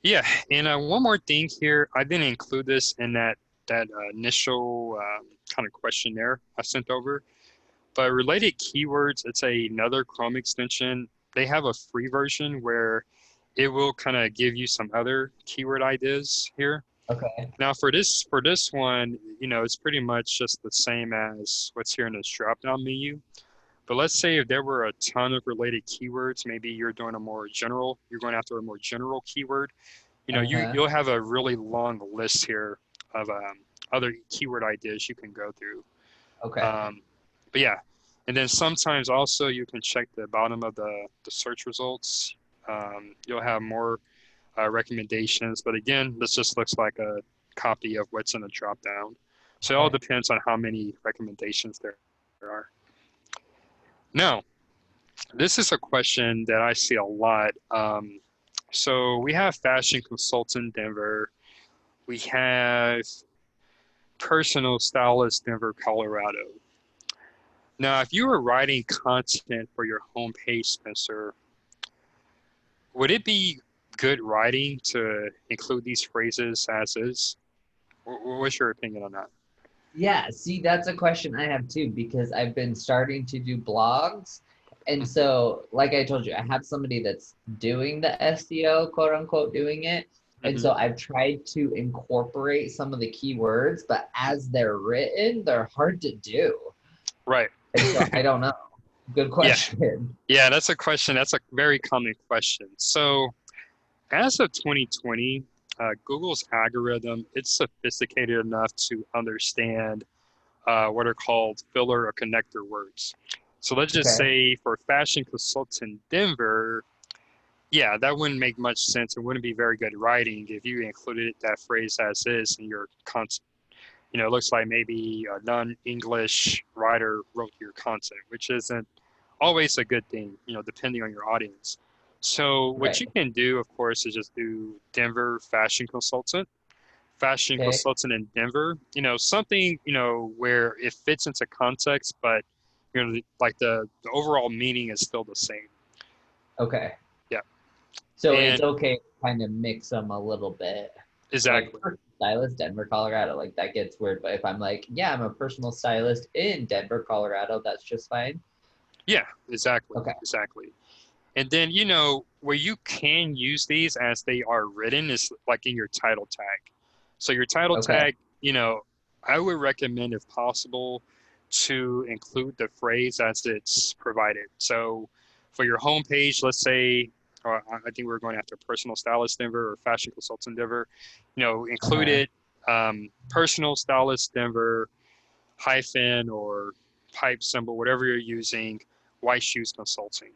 Yeah, and one more thing here. I didn't include this in that initial kind of questionnaire I sent over, but related keywords. It's another Chrome extension. They have a free version where it will kind of give you some other keyword ideas here. Okay. Now for this one, it's pretty much just the same as what's here in this drop-down menu. But let's say if there were a ton of related keywords, maybe you're going after a more general keyword. Uh-huh. You'll have a really long list here of other keyword ideas you can go through. Okay. Um, but yeah, and then sometimes also you can check the bottom of the search results. You'll have more recommendations. But again, this just looks like a copy of what's in the drop down. So it all Okay. depends on how many recommendations there are. Now, this is a question that I see a lot. So we have fashion consultant Denver. We have personal stylist Denver, Colorado. Now, if you were writing content for your homepage, Spencer, would it be good writing to include these phrases as is? What's your opinion on that? Yeah, see, that's a question I have too, because I've been starting to do blogs. And Mhm, so, like I told you, I have somebody that's doing the SEO, quote unquote, doing it. And mhm. so I've tried to incorporate some of the keywords, but as they're written, they're hard to do. Right. And so I don't know. Good Yeah. question. Yeah, that's a question. That's a very common question. So, as of 2020, Google's algorithm, it's sophisticated enough to understand what are called filler or connector words. So let's just Okay. say for fashion consultant Denver, yeah, that wouldn't make much sense. It wouldn't be very good writing if you included that phrase as is in your content. It looks like maybe a non-English writer wrote your content, which isn't always a good thing, depending on your audience. So what you Right. can do, of course, is just do Denver fashion Okay. consultant in Denver, something, where it fits into context, but, like the overall meaning is still the same. Okay. Yeah. So it's And okay to kind of mix them a little bit. Like exactly. stylist, Denver, Colorado, like that gets weird. But if I'm like, yeah, I'm a personal stylist in Denver, Colorado, that's just fine. Yeah, exactly, Okay. exactly. And then, you know, where you can use these as they are written is like in your title tag. So your title Okay. tag, you know, I would recommend if possible to include the phrase as it's provided. So for your homepage, let's say, or I think we're going after personal stylist Denver or fashion consultant Denver, you know, include Uh-huh. it personal stylist Denver hyphen or pipe symbol, whatever you're using, White Shoes Consulting.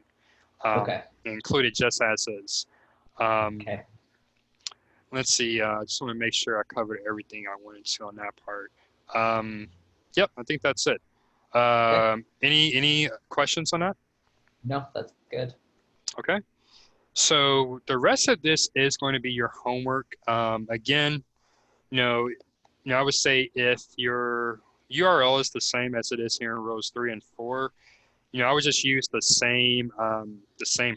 Okay. Included just as is. Um, Okay. let's see. I just want to make sure I covered everything I wanted to on that part. Um, yep, I think that's it. Okay. Any questions on that? No, that's good. Okay. So the rest of this is going to be your homework. Again, you know, I would say if your URL is the same as it is here in rows 3 and 4, I would just use the same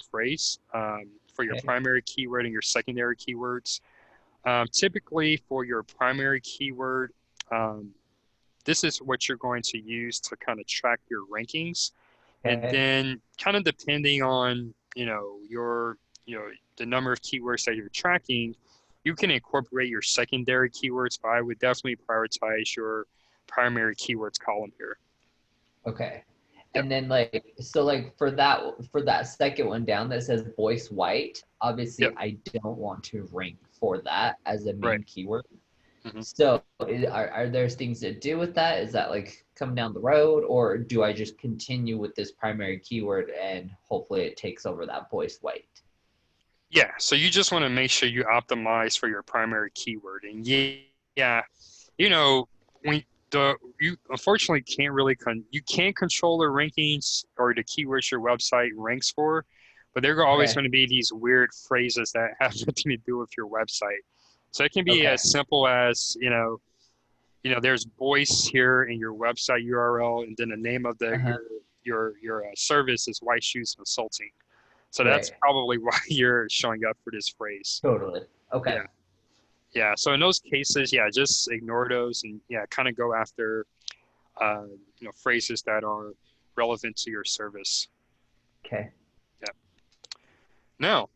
phrase for your Okay. primary keyword and your secondary keywords. Typically, for your primary keyword, um, this is what you're going to use to kind of track your rankings, and Okay. then kind of depending on your the number of keywords that you're tracking, you can incorporate your secondary keywords. But I would definitely prioritize your primary keywords column here. Okay. Yep. And then like so like for that second one down that says voice white, obviously Yep. I don't want to rank for that as a Right. main keyword. Hmm. So are there things to do with that? Is that like come down the road, or do I just continue with this primary keyword and hopefully it takes over that voice white? Yeah, so you just want to make sure you optimize for your primary keyword. And yeah, you know, when you unfortunately can't really you can't control the rankings or the keywords your website ranks for, but there are always Okay. going to be these weird phrases that have nothing to do with your website. So it can be Okay. as simple as, there's voice here in your website URL, and then the name of the Uh-huh. your service is White Shoes Consulting. So that's Right. probably why you're showing up for this phrase. Totally. Okay. Yeah. Yeah. So in those cases, yeah, just ignore those and yeah, kind of go after, uh, phrases that are relevant to your service. Okay. Yeah. Now,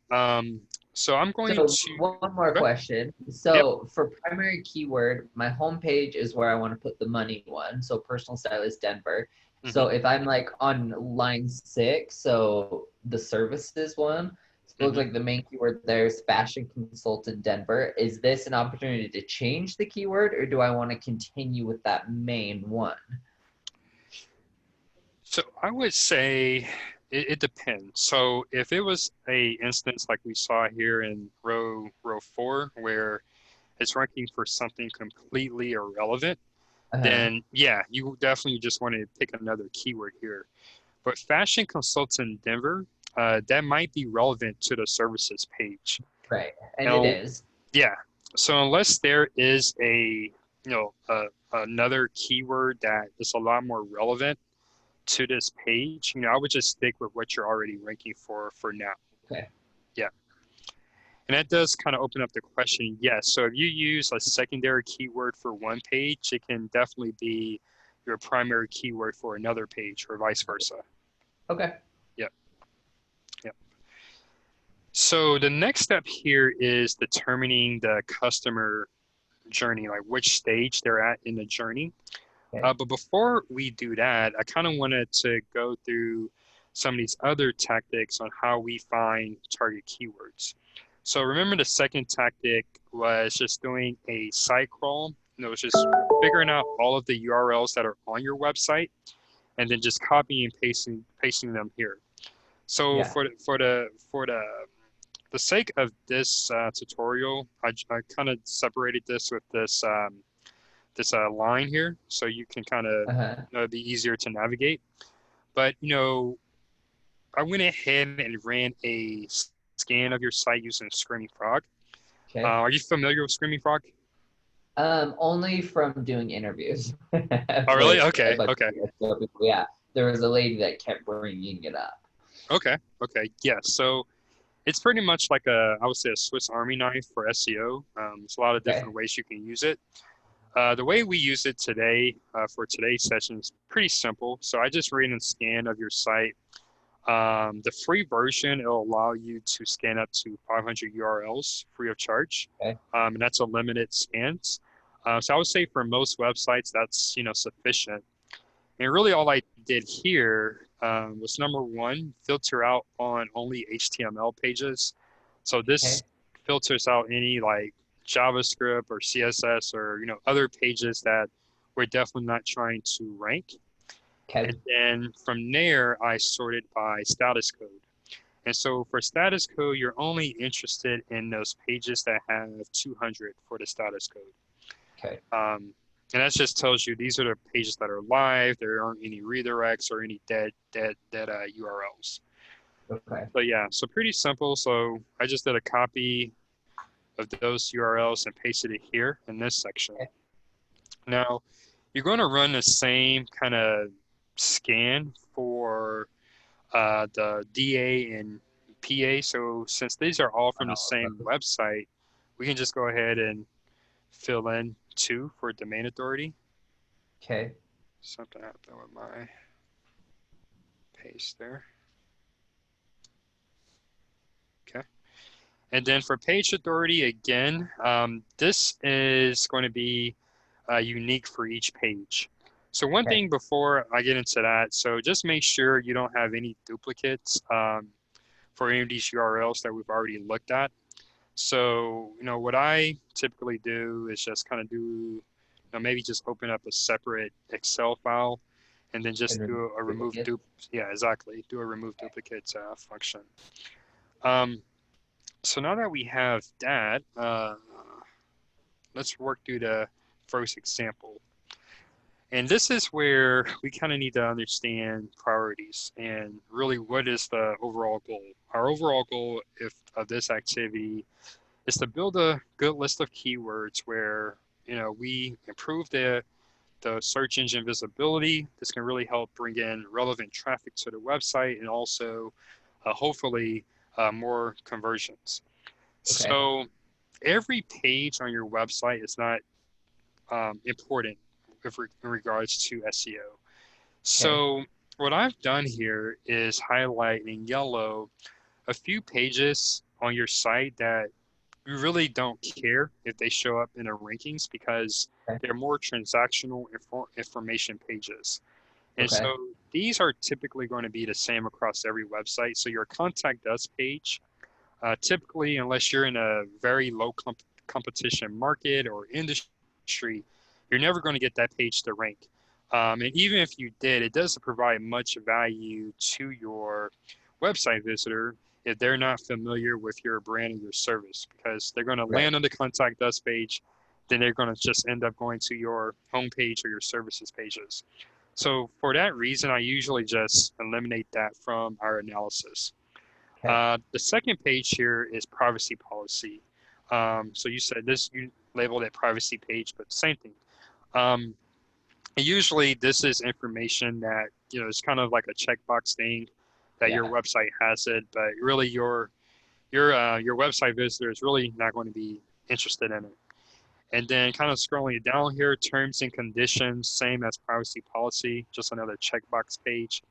so I'm going So to, one more okay. question. Yep. So for primary keyword, my homepage is where I want to put the money one. So personal stylist Denver. Hmm. So if I'm like on line 6, so the services one, so it looks Hmm. like the main keyword there is fashion consultant Denver. Is this an opportunity to change the keyword, or do I want to continue with that main one? So I would say it depends. So if it was a instance like we saw here in row 4, where it's ranking for something completely irrelevant, Uh-huh. then yeah, you definitely just want to pick another keyword here. But fashion consultant Denver, that might be relevant to the services page. Right. And it And is. yeah, so unless there is another keyword that is a lot more relevant to this page, I would just stick with what you're already ranking for now. Okay. Yeah. And that does kind of open up the question. Yes. So if you use a secondary keyword for one page, it can definitely be your primary keyword for another page or vice versa. Okay. Yep. Yep. So the next step here is determining the customer journey, like which stage they're at in the journey. Okay. But before we do that, I kind of wanted to go through some of these other tactics on how we find target keywords. So remember the second tactic was just doing a site crawl. It's just figuring out all of the URLs that are on your website and then just copying and pasting them here. So Yeah. for the sake of this tutorial, I kind of separated this with this line here, so you can kind of Uh-huh. be easier to navigate. But I went ahead and ran a scan of your site using Screaming Frog. Okay. Are you familiar with Screaming Frog? Only from doing interviews Oh, really? with a Okay, bunch okay, of people. Yeah, there was a lady that kept bringing it up. okay. Yeah. So It's pretty much like I would say a Swiss Army knife for SEO. There's a lot of Okay. different ways you can use it. The way we use it today for today's session is pretty simple. So I just ran a scan of your site. The free version, it'll allow you to scan up to 500 URLs free of charge. Okay. And that's a limited scans. So I would say for most websites, that's, sufficient. And really all I did here was number one, filter out on only HTML pages. So Okay. this filters out any like JavaScript or CSS or, other pages that we're definitely not trying to rank. Okay. And then from there, I sorted by status code. And so for status code, you're only interested in those pages that have 200 for the status code. Okay. And that just tells you these are the pages that are live. There aren't any redirects or any dead URLs. Okay. So yeah, so pretty simple. So I just did a copy of those URLs and pasted it here in this section. Okay. Now, you're going to run the same kind of scan for the DA and PA. So since these are all from the same website, we can just go ahead and fill in 2 for domain authority. Okay. Something happened with my paste there. Okay. And then for page authority, again, this is going to be unique for each page. So one Okay. thing before I get into that, so just make sure you don't have any duplicates for any of these URLs that we've already looked at. So, what I typically do is just kind of do, maybe just open up a separate Excel file and then just And do a remove duplicate. yeah, exactly. Do a remove duplicates function. Um, so now that we have that, let's work through the first example. And this is where we kind of need to understand priorities and really what is the overall goal. Our overall goal of this activity is to build a good list of keywords where we improve the search engine visibility. This can really help bring in relevant traffic to the website and also hopefully more conversions. Okay. So every page on your website is not important in regards to SEO. Okay. So what I've done here is highlight in yellow a few pages on your site that you really don't care if they show up in the rankings because Okay. they're more transactional information pages. And Okay. so these are typically going to be the same across every website. So your contact us page, typically, unless you're in a very low competition market or industry, you're never going to get that page to rank. And even if you did, it doesn't provide much value to your website visitor if they're not familiar with your brand and your service, because they're going to Right. land on the contact us page, then they're going to just end up going to your homepage or your services pages. So for that reason, I usually just eliminate that from our analysis. Okay. The second page here is privacy policy. So you said this, you labeled it privacy page, but same thing. Um, usually this is information that, it's kind of like a checkbox thing that your Yeah. website has it, but really your website visitor is really not going to be interested in it. And then kind of scrolling down here, terms and conditions, same as privacy policy, just another checkbox page.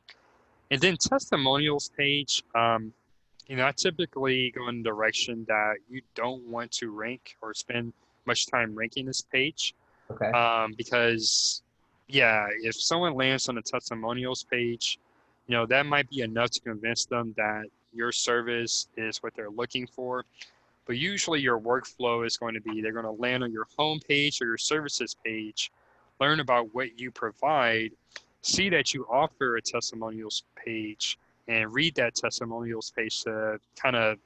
And then testimonials page, I typically go in the direction that you don't want to rank or spend much time ranking this page Okay. because, yeah, if someone lands on the testimonials page, that might be enough to convince them that your service is what they're looking for. But usually your workflow is going to be they're going to land on your home page or your services page, learn about what you provide, see that you offer a testimonials page, and read that testimonials page to kind of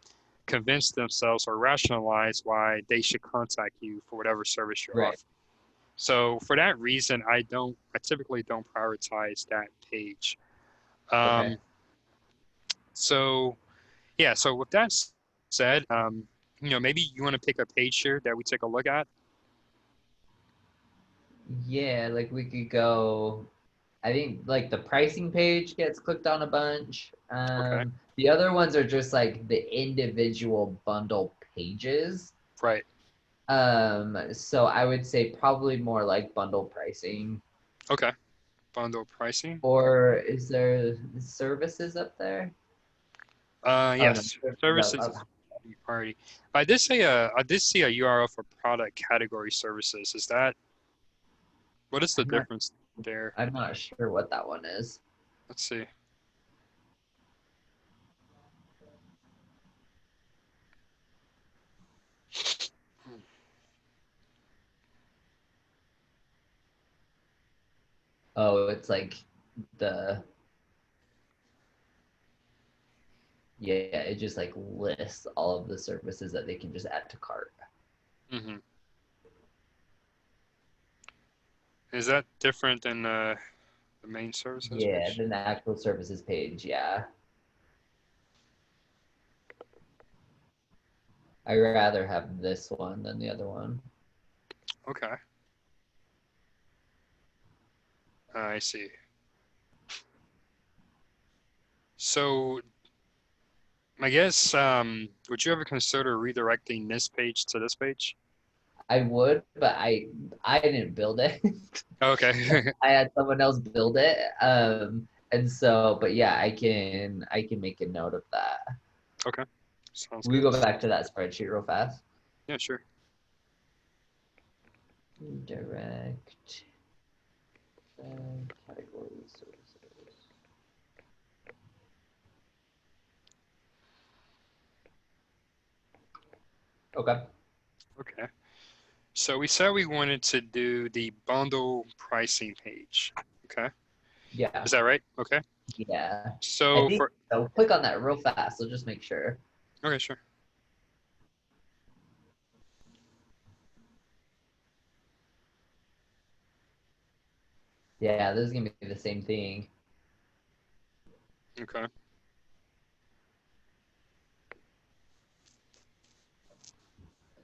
convince themselves or rationalize why they should contact you for whatever service you're Right. offering. So for that reason, I typically don't prioritize that page. Okay. Um, so yeah, so with that said, maybe you want to pick a page here that we take a look at. Yeah, like we could go. I think like the pricing page gets clicked on a bunch. Okay. The other ones are just like the individual bundle pages. Right. So I would say probably more like bundle pricing. Okay. Bundle pricing. Or is there services up there? Oh no, Yes. services Services up. is already. I did see a URL for product category services. Is that what is the I'm not difference there? I'm not sure what that one is. Let's see. Oh, it's like the yeah, it just like lists all of the services that they can just add to cart. Hmm. Is that different than the main services Yeah, page? then the actual services page, yeah. I rather have this one than the other one. Okay. I see. So I guess would you ever consider redirecting this page to this page? I would, but I didn't build it. Okay. I had someone else build it. And so, but yeah, I can make a note of that. Okay. Sounds We good. go back to that spreadsheet real fast. Yeah, sure. Direct category services. Okay. Okay. So we said we wanted to do the bundle pricing page. Okay. Yeah. Is that right? Okay. Yeah. I So think for so. Click on that real fast. So just make sure. okay, sure. Yeah, this is gonna be the same thing. Okay.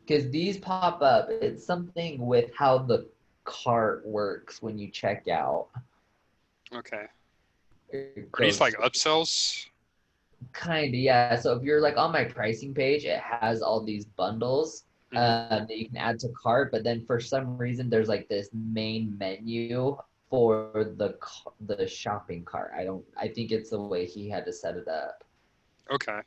Because these pop up. It's something with how the cart works when you check out. Okay. It Are these goes like upsells? kind of, yeah. So if you're like on my pricing page, it has all these bundles Hmm. that you can add to cart. But then for some reason, there's like this main menu for the shopping cart. I think it's the way he had to set it up. Okay.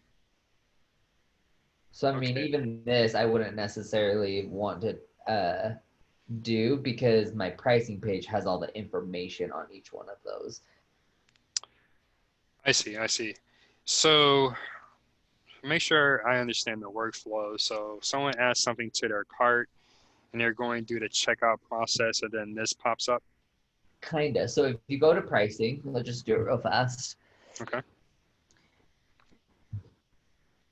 So I mean, Okay. even this, I wouldn't necessarily want to do because my pricing page has all the information on each one of those. I see. I see. So make sure I understand the workflow. So someone adds something to their cart and they're going through the checkout process and then this pops up. Kinda. So if you go to pricing, let's just do it real fast. Okay.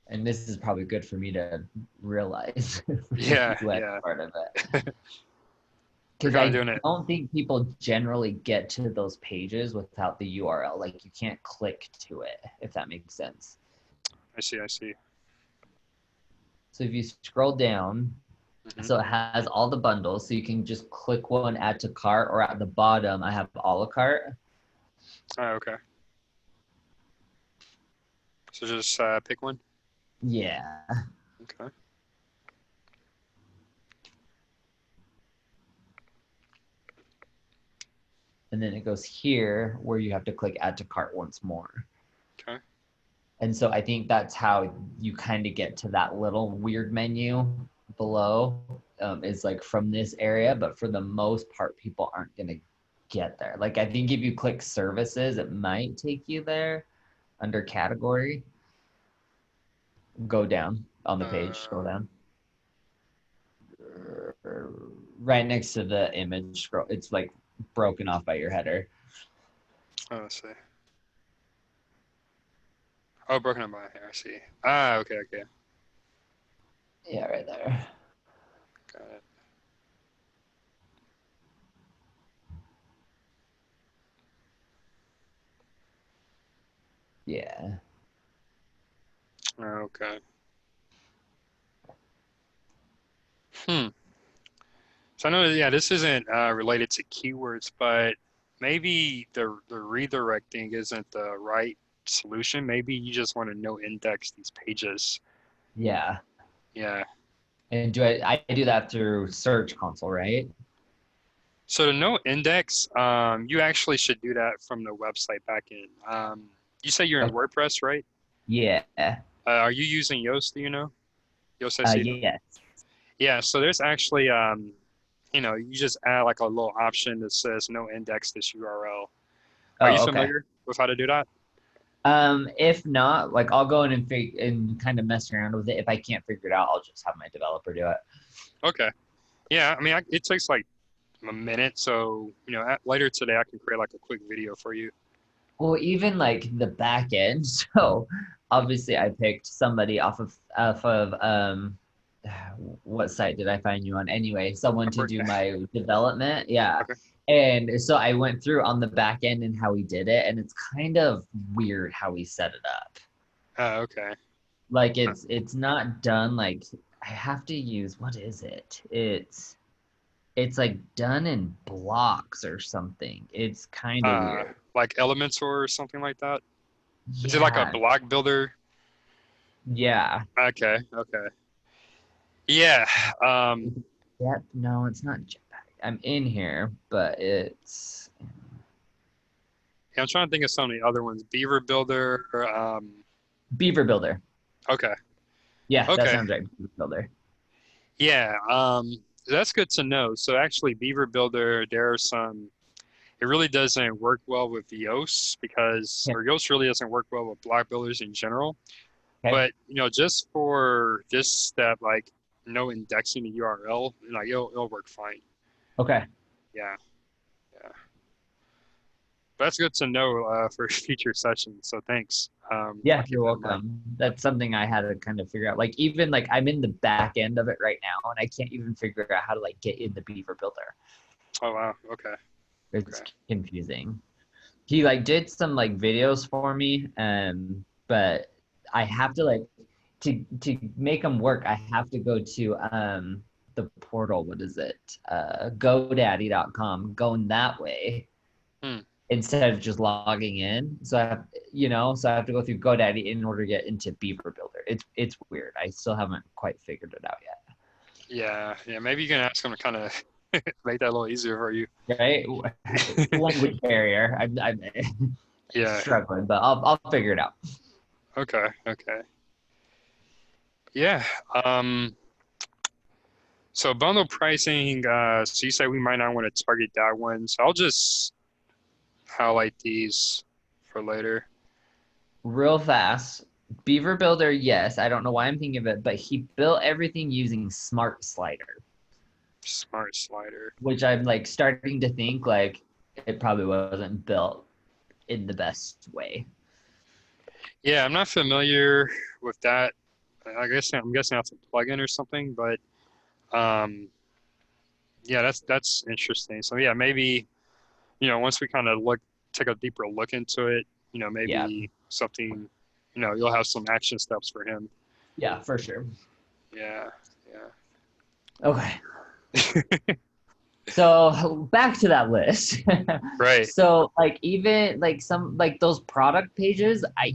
And this is probably good for me to realize Yeah. last Yeah. part of it. We're Because kind of I doing it. don't think people generally get to those pages without the URL. Like you can't click to it, if that makes sense. I see. I see. So if you scroll down, Hmm. so it has all the bundles. So you can just click one, add to cart, or at the bottom, I have a la carte. Oh, okay. So just pick one. Yeah. Okay. And then it goes here where you have to click add to cart once more. Okay. And so I think that's how you kind of get to that little weird menu below is like from this area. But for the most part, people aren't going to get there. Like I think if you click services, it might take you there under category. Go down on the page, scroll down. Right next to the image, scroll. It's like broken off by your header. Oh, let's see. Oh, broken up by here. I see. Ah, okay, okay. Yeah, right there. Got it. Yeah. Okay. Hmm. So I know, yeah, this isn't related to keywords, but maybe the redirecting isn't the right solution. Maybe you just want to no index these pages. Yeah. Yeah. And I do that through Search Console, right? So to no index, you actually should do that from the website backend. You say you're in Okay. WordPress, right? Yeah. Are you using Yoast? Do you know Yoast SEO? Yes. Yeah. So there's actually, you just add like a little option that says no index this URL. Are you Oh, okay. familiar with how to do that? If not, like I'll go in and kind of mess around with it. If I can't figure it out, I'll just have my developer do it. Okay. Yeah. I mean, it takes like a minute. So, later today, I can create like a quick video for you. Well, even like the back end. So obviously I picked somebody off of what site did I find you on anyway? Someone to Upwork. do my development. Yeah. Okay. And so I went through on the back end and how he did it, and it's kind of weird how he set it up. Okay. Like it's not done like I have to use what is it? It's like done in blocks or something. It's kind of Uh, weird. like Elementor or something like that. Is it like a Yeah. block builder? Yeah. Okay. Okay. Yeah. Um, Yep. No, it's not Jetpack. I'm in here, but it's yeah, I'm trying to think of some of the other ones. Beaver Builder. Beaver Builder. Okay. Yeah, that Okay. sounds right. Beaver Builder. Yeah. That's good to know. So actually, Beaver Builder, there are some. It really doesn't work well with Yoast because, Yeah. or Yoast really doesn't work well with block builders in general. Okay. But just for this step, like no indexing the URL, like it'll work fine. Okay. Yeah. Yeah. That's good to know for future sessions. So thanks. Yeah, I'll keep you're that in mind. welcome. That's something I had to kind of figure out. Like even like I'm in the back end of it right now, and I can't even figure out how to like get in the Beaver Builder. Oh wow. Okay. It's Okay. confusing. He like did some like videos for me, but I have to like to make them work. I have to go to the portal. What is it? GoDaddy.com. Going that way Hmm. instead of just logging in. So I have to go through GoDaddy in order to get into Beaver Builder. It's weird. I still haven't quite figured it out yet. Yeah. Yeah. Maybe you can ask them to kind of make that a little easier for you. Right? Language barrier. I'm Yeah. struggling, but I'll figure it out. Okay. Okay. Yeah. Um, so bundle pricing, so you say we might not want to target that one. So I'll just highlight these for later. Real fast. Beaver Builder, yes. I don't know why I'm thinking of it, but he built everything using Smart Slider, Smart slider. which I'm like starting to think like it probably wasn't built in the best way. Yeah, I'm not familiar with that. I'm guessing that's a plugin or something, but um, yeah, that's interesting. So yeah, maybe once we kind of take a deeper look into it, Yeah. maybe something, you'll have some action steps for him. Yeah, for sure. Yeah, Okay. yeah. So back to that list. Right. So like even like some like those product pages, I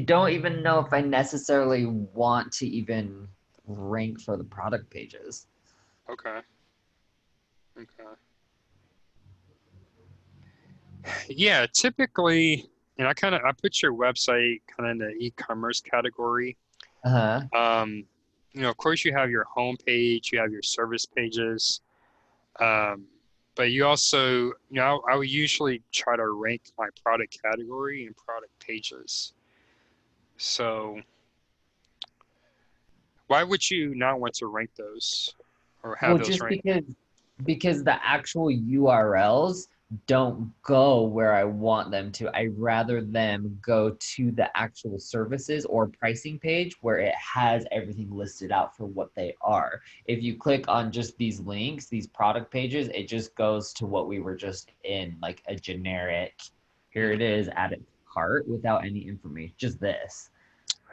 don't even know if I necessarily want to even rank for the product pages. Okay. Okay. Yeah, typically, I put your website kind of in the e-commerce category. Uh-huh. Um, of course, you have your home page, you have your service pages, um, but you also, I would usually try to rank my product category and product pages. So, why would you not want to rank those or have Well, those just ranked? because the actual URLs don't go where I want them to. I rather them go to the actual services or pricing page where it has everything listed out for what they are. If you click on just these links, these product pages, it just goes to what we were just in, like a generic, here it is, add it to cart without any information, just this.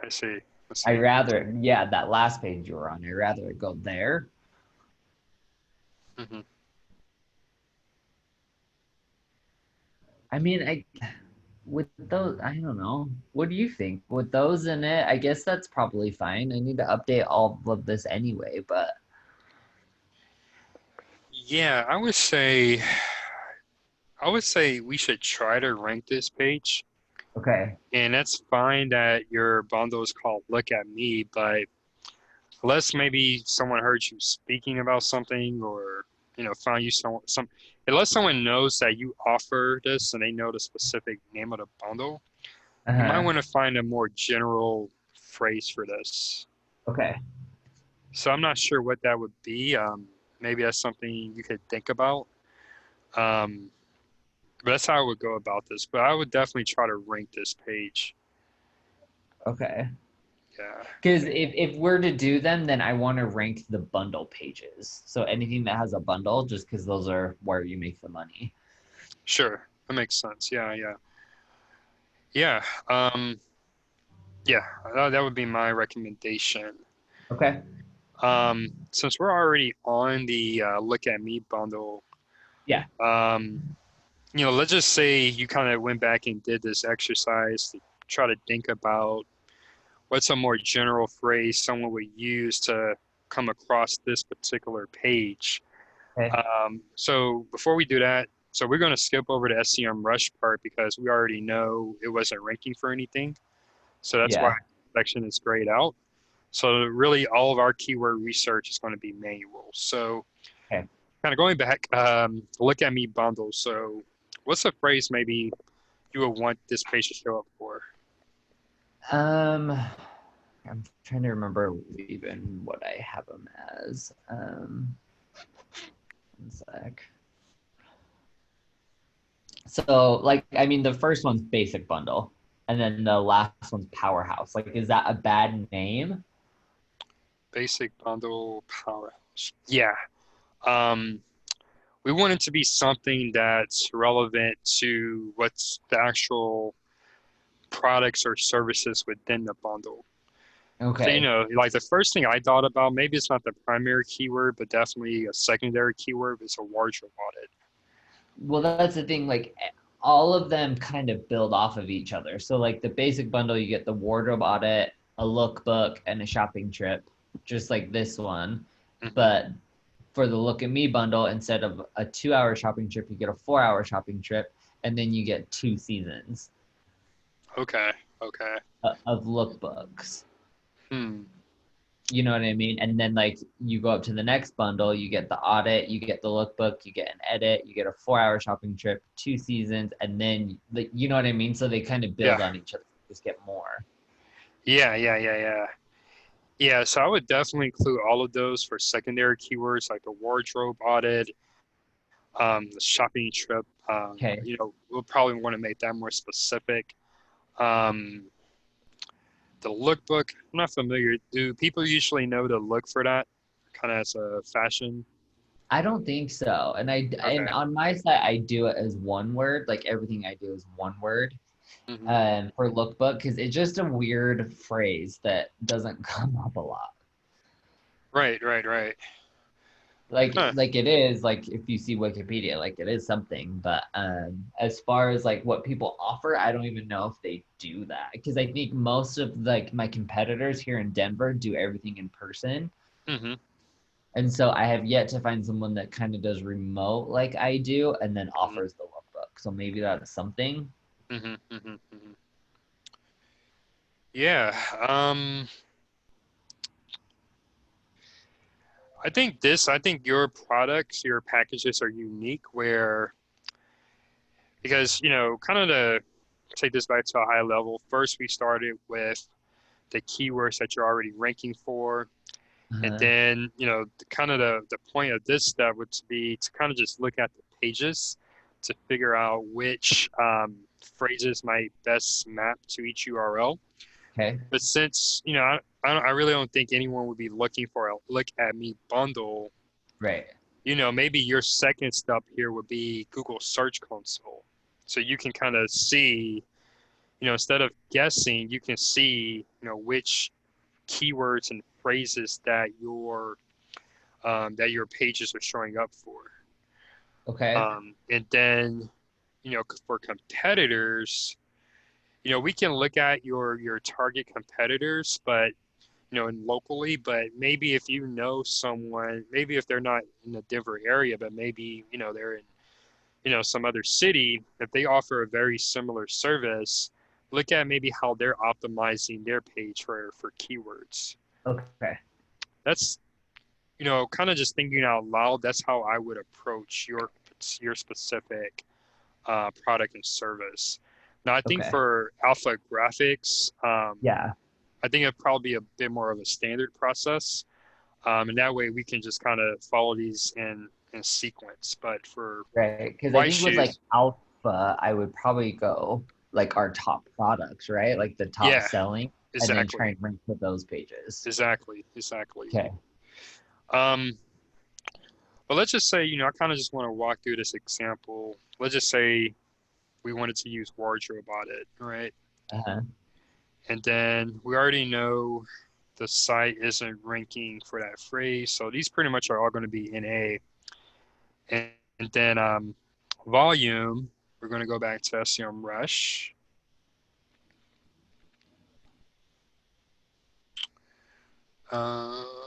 I see. I I see. rather, yeah, that last page you were on, I rather it go there. Hmm. I mean, with those, I don't know. What do you think? With those in it, I guess that's probably fine. I need to update all of this anyway, but Yeah, I would say we should try to rank this page. okay. And that's fine that your bundle is called Look at Me, but unless maybe someone heard you speaking about something or found you some unless someone knows that you offer this and they know the specific name of the bundle, you might Uh-huh. want to find a more general phrase for this. Okay. So I'm not sure what that would be. Maybe that's something you could think about. Um, but that's how I would go about this. But I would definitely try to rank this page. Okay. Yeah, Because if we're to do them, then I want to rank the bundle pages. So anything that has a bundle, just because those are where you make the money. sure. That makes sense. Yeah, yeah. Yeah. Um, yeah, that would be my recommendation. Okay. Since we're already on the Look at Me bundle, Yeah. um, let's just say you kind of went back and did this exercise to try to think about what's a more general phrase someone would use to come across this particular page. Okay. So before we do that, so we're going to skip over the SEM Rush part because we already know it wasn't ranking for anything. So that's why Yeah. section is grayed out. So really, all of our keyword research is going to be manual. So Okay. kind of going back, Look at Me bundle. So what's a phrase maybe you would want this page to show up for? Um, I'm trying to remember even what I have them as. One sec. So, like, I mean, the first one's basic bundle, and then the last one's powerhouse. Like, is that a bad name? Basic bundle powerhouse. Yeah. Um, we want it to be something that's relevant to what's the actual products or services within the bundle. So, Okay. like the first thing I thought about, maybe it's not the primary keyword, but definitely a secondary keyword is a wardrobe audit. Well, that's the thing. Like, all of them kind of build off of each other. So, like, the basic bundle, you get the wardrobe audit, a lookbook, and a shopping trip, just like this one. Hmm. But for the Look at Me bundle, instead of a 2 hour shopping trip, you get a 4 hour shopping trip, and then you get 2 seasons Okay. Okay. of lookbooks. Hmm. You know what I mean? And then like you go up to the next bundle, you get the audit, you get the lookbook, you get an edit, you get a 4 hour shopping trip, 2 seasons, and then like you know what I mean? So they kind of Yeah. build on each other, just get more. Yeah. Yeah. Yeah. Yeah. Yeah. So I would definitely include all of those for secondary keywords like the wardrobe audit, the shopping trip. Okay. We'll probably want to make that more specific. Um, the lookbook, I'm not familiar. Do people usually know to look for that? Kind of as a fashion. I don't think so. And Okay. on my side, I do it as one word. Like everything I do is one word. Hmm. For lookbook because it's just a weird phrase that doesn't come up a lot. Right. Right. Right. Huh. Like it is like if you see Wikipedia, like it is something. But as far as like what people offer, I don't even know if they do that because I think most of like my competitors here in Denver do everything in person. Hmm. And so I have yet to find someone that kind of does remote like I do and then Hmm. offers the lookbook. So maybe that's something. Hmm. Hmm. Hmm. Yeah. Um, I think your products, your packages are unique where, because, kind of to take this back to a high level, first we started with the keywords that you're already ranking for. And Uh, then, kind of the point of this step would be to kind of just look at the pages to figure out which phrases might best map to each URL. okay. But since, I really don't think anyone would be looking for a Look at Me bundle. Right. Maybe your second step here would be Google Search Console. So you can kind of see, instead of guessing, you can see, which keywords and phrases that your pages are showing up for. Okay. And then, for competitors, we can look at your target competitors, but and locally, but maybe if you know someone, maybe if they're not in the Denver area, but maybe they're in some other city, if they offer a very similar service, look at maybe how they're optimizing their page for keywords. Okay. That's kind of just thinking out loud. That's how I would approach your specific product and service. Now, I think Okay. for Alpha Graphics, Yeah. I think it'd probably be a bit more of a standard process, and that way we can just kind of follow these in sequence. But for Right. Because I White think with like Shoes, alpha, I would probably go like our top products, right? Like the top yeah, selling, and then try exactly, and rank for those pages. exactly. Okay. Um, but let's just say, I kind of just want to walk through this example. Let's just say we wanted to use wardrobe audit, right? Uh-huh. And then we already know the site isn't ranking for that phrase. So these pretty much are all going to be NA. And then volume, we're going to go back to SEMrush. Um,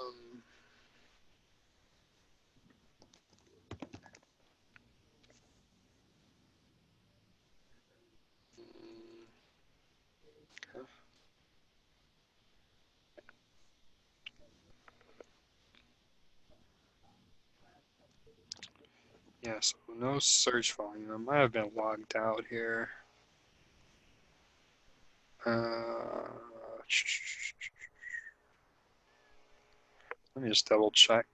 yeah, so no search volume. I might have been logged out here. Let me just double check.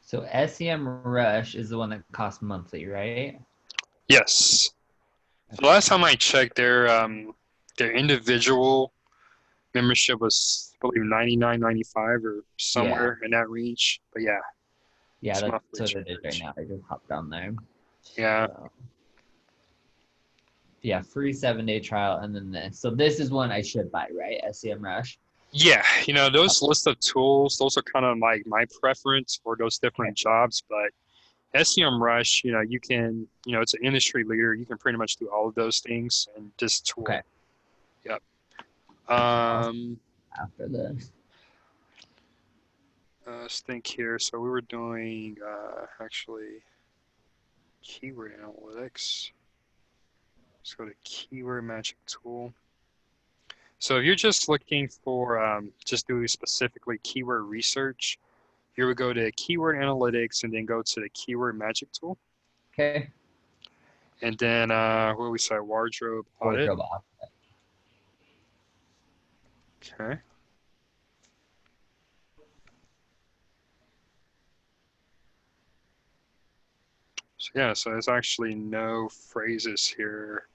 So SEMrush is the one that costs monthly, right? Yes. The Okay. last time I checked, their individual membership was, I believe, 99.95 or Yeah. somewhere in that range. But yeah, Yeah, it's that's monthly what it is right charge. now. I just hopped on there. Yeah. So, yeah, free 7-day trial, and then this. So this is one I should buy, right? SEMrush. Yeah, those list of tools, those are kind of like my preference for those Okay. different jobs. But SEMrush, you can, it's an industry leader. You can pretty much do all of those things in this Okay. tool. Yep. I'll Um, after this. let's think here. So we were doing actually keyword analytics. Let's go to keyword magic tool. So if you're just looking for just doing specifically keyword research, here we go to keyword analytics and then go to the keyword magic tool. Okay. And then what do we say? Wardrobe audit. Wardrobe off. Okay. So yeah, so there's actually no phrases here.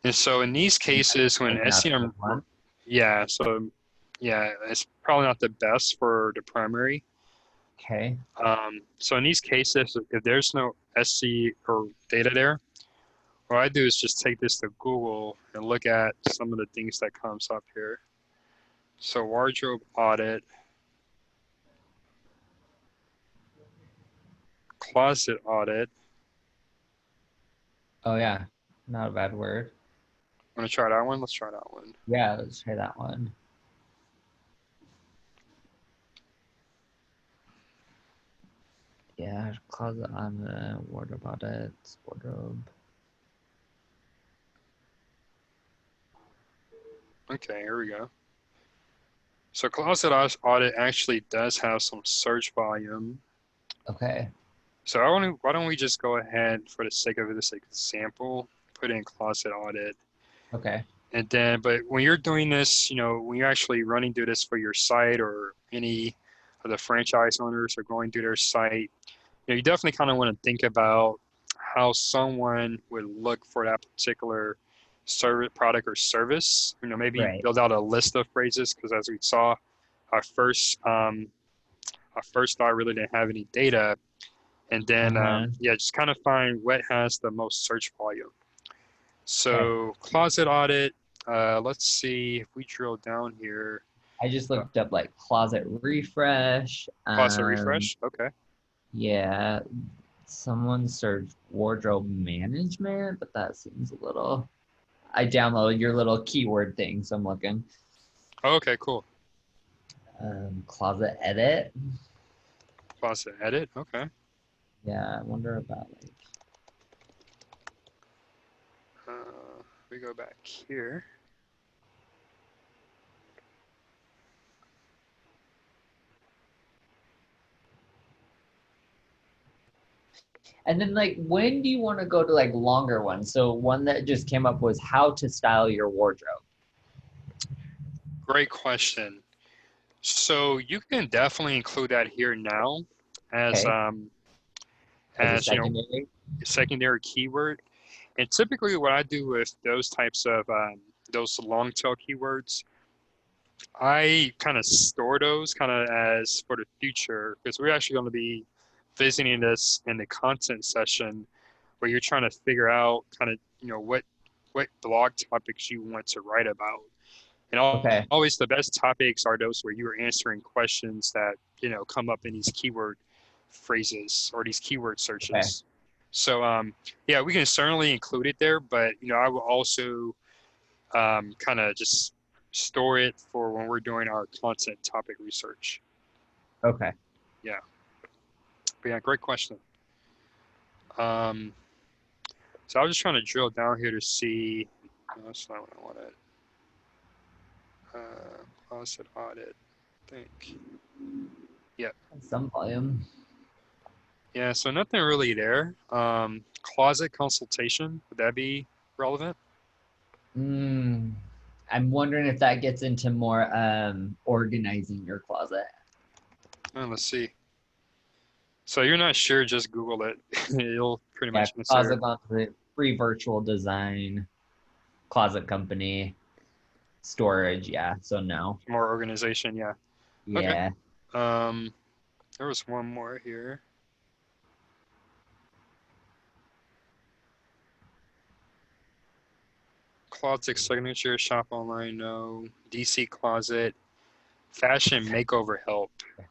And so in these cases, when Like not the SEM, one. yeah, so yeah, it's probably not the best for the primary. Okay. So in these cases, if there's no SC or data there, what I do is just take this to Google and look at some of the things that comes up here. So wardrobe audit, closet audit. Oh yeah, not a bad word. Want to try that one? Let's try that one. Yeah, let's try that one. Yeah, closet on the wardrobe audits, wardrobe. Okay, here we go. So closet audit actually does have some search volume. Okay. So why don't we just go ahead, for the sake of this example, put in closet audit. Okay. And then, but when you're doing this, when you're actually running through this for your site, or any of the franchise owners are going through their site, you definitely kind of want to think about how someone would look for that particular service, product, or service. Maybe Right. build out a list of phrases, because as we saw, our first thought really didn't have any data. And then, Uh-huh. yeah, just kind of find what has the most search volume. Okay. So closet audit, let's see if we drill down here. I I just looked up like closet refresh. Closet refresh. Okay. Yeah, someone searched wardrobe management, but that seems a little. I downloaded your little keyword thing, so I'm looking. Oh, okay, cool. Closet edit. Closet edit. Okay. Yeah, I wonder about like. We go back here. And then like, when do you want to go to like longer ones? So one that just came up was how to style your wardrobe. Great question. So you can definitely include that here now as Okay, as a you know, secondary. a secondary keyword. And typically what I do with those types of those long tail keywords, I kind of store those kind of as for the future because we're actually going to be visiting this in the content session where you're trying to figure out kind of, what blog topics you want to write about. And Okay, always the best topics are those where you are answering questions that, come up in these keyword phrases or these keyword okay, searches. So, yeah, we can certainly include it there, but, I will also kind of just store it for when we're doing our content topic research. okay. Yeah. But yeah, great question. Um, so I was just trying to drill down here to see, no, that's not what I wanted. Closet audit, I think. Yeah. Some volume. Yeah, so nothing really there. Closet consultation, would that be relevant? I'm wondering if that gets into more organizing your closet. Let's see. So you're not sure, just Google it. You'll pretty Yeah, much answer closet closet, free virtual design, closet company, storage. Yeah, so no. more organization. Yeah. Okay. Yeah. Um, there was one more here. Closet signature, shop online, no. DC closet, fashion makeover help.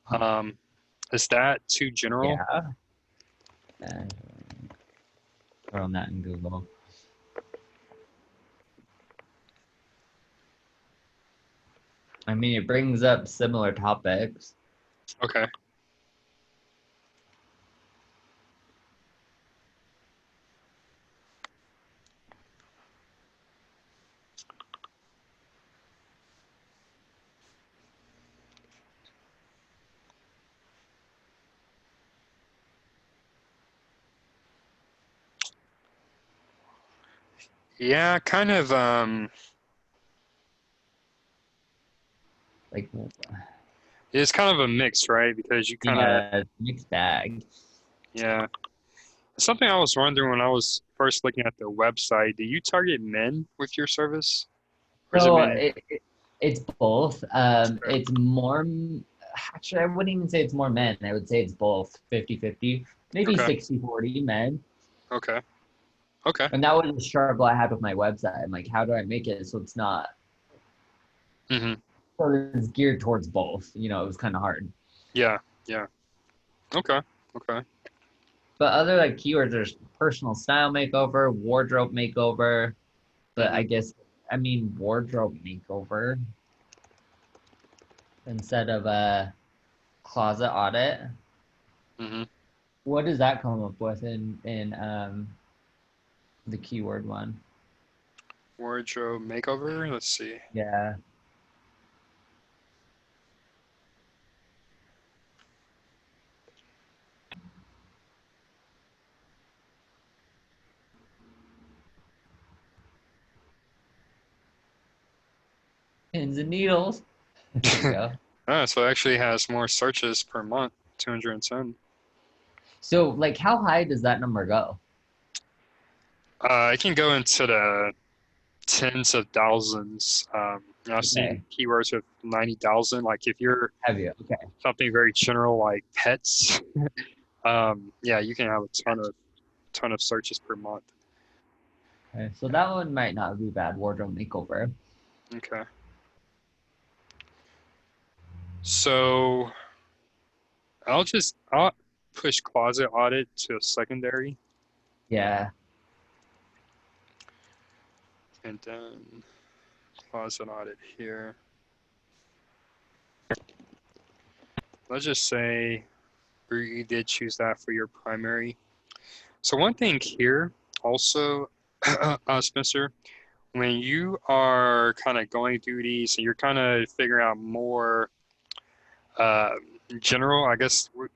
Um, is that too general? Yeah. Throwing that in Google. I mean, it brings up similar topics. Okay. Yeah, kind of. Like, It's kind of a mix, right? Because you kind of, yeah, mixed bag. yeah. Something I was wondering when I was first looking at the website, do you target men with your service? Or is it So men? it's both. It's more, actually, I wouldn't even say it's more men. I would say it's both 50-50, maybe Okay. 60-40 men. Okay. Okay. And that was a struggle I had with my website. I'm like, how do I make it so it's not, Mm-hmm. so it's geared towards both? You know, it was kind of hard. Yeah. Yeah. Okay. Okay. But other like keywords, there's personal style makeover, wardrobe makeover. But Mm-hmm. I guess, I mean, wardrobe makeover instead of a closet audit. Mm-hmm. What does that come up with in the keyword one? Wardrobe makeover. Let's see. Yeah. Pins and needles. There you go. So it actually has more searches per month, 210. So, like, how high does that number go? It can go into the tens of thousands. I've seen Okay. keywords with 90,000. Like if you're Have you? Okay. something very general like pets, yeah, you can have a ton of searches per month. Okay. So that one might not be bad. Wardrobe makeover. Okay. So I'll push closet audit to secondary, Yeah. and then closet audit here. Let's just say you did choose that for your primary. So one thing here also, Spencer, when you are kind of going through these and you're kind of figuring out more uh, general, I guess would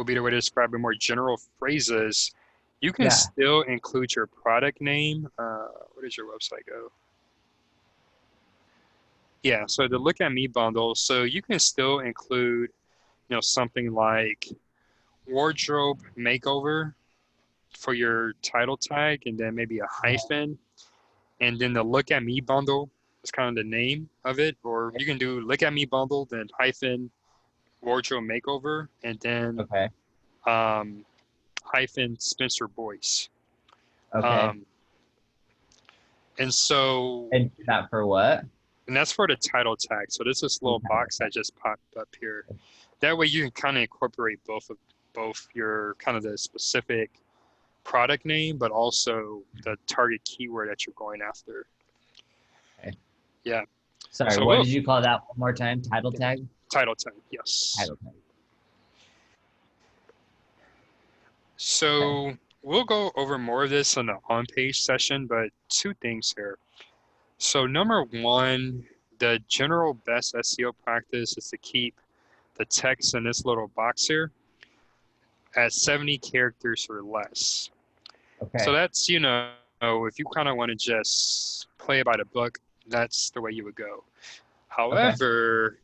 be the way to describe it, more general phrases, you can Yeah. still include your product name. Where does your website go? Yeah, so the Look at Me bundle, so you can still include, something like wardrobe makeover for your title tag, and then maybe a hyphen, and then the Look at Me bundle is kind of the name of it, or you can do Look at Me bundle, then hyphen wardrobe makeover, and then Okay. um, hyphen Spencer Boyce. Okay. Um, and so, And that for what? and that's for the title tag. So there's this The little title box tag. that just popped up here. That way you can kind of incorporate both your kind of the specific product name, but also the target keyword that you're going after. Okay. Yeah. Sorry, So what we'll did you call that one more time? Title tag? title tag, yes. Title tag. Okay. So we'll go over more of this on the on-page session, but two things here. So number one, the general best SEO practice is to keep the text in this little box here at 70 characters or less. So Okay. that's, if you kind of want to just play it by the book, that's the way you would go. Okay. However,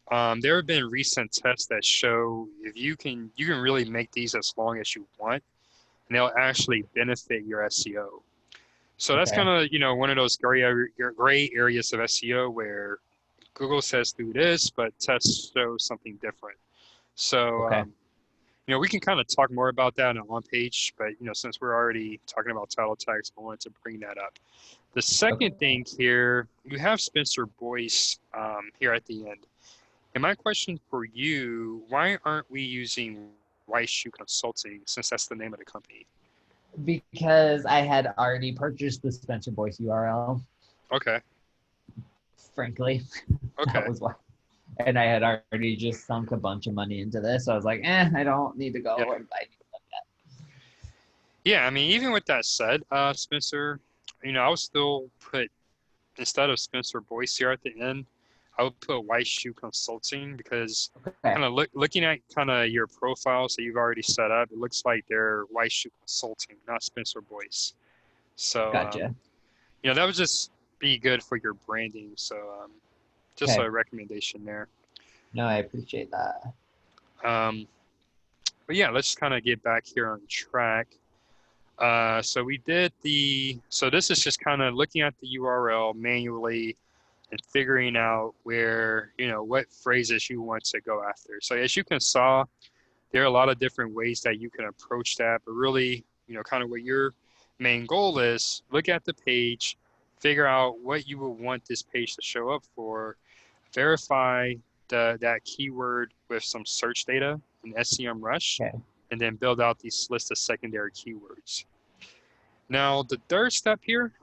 there have been recent tests that show if you can really make these as long as you want, and they'll actually benefit your SEO. So that's Okay. kind of, one of those gray areas of SEO where Google says do this, but tests show something different. So, Okay. we can kind of talk more about that on page, but, since we're already talking about title tags, I wanted to bring that up. The second Okay. thing here, you have Spencer Boyce here at the end. And my question for you, why aren't we using White Shoe Consulting since that's the name of the company? Because I had already purchased the Spencer Boyce URL, Okay. frankly. That Okay. was why. And I had already just sunk a bunch of money into this. So I was like, I don't need to Yeah. go and buy. Yeah, I mean, even with that said, Spencer, I would still put, instead of Spencer Boyce here at the end, I would put White Shoe Consulting because Okay. kind of looking at kind of your profiles that you've already set up, it looks like they're White Shoe Consulting, not Spencer Boyce. So, Gotcha. that would just be good for your branding. So, just Okay. a recommendation there. No, I appreciate that. Um, but yeah, let's kind of get back here on track. So this is just kind of looking at the URL manually and figuring out where, what phrases you want to go after. So as you can saw, there are a lot of different ways that you can approach that, but really, kind of what your main goal is, look at the page, figure out what you would want this page to show up for, verify that keyword with some search data in SEMrush, Okay. and then build out these list of secondary keywords. Now, the third step here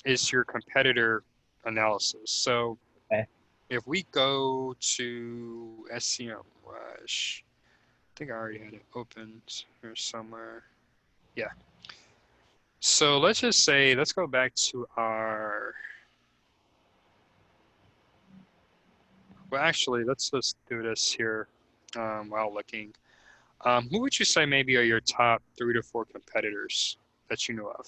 is your competitor analysis. So Okay. if we go to SEMrush, I think I already had it opened here somewhere. Yeah. So let's just say, let's go back to well, actually, let's just do this here while looking. Who would you say maybe are your top 3 to 4 competitors that you know of?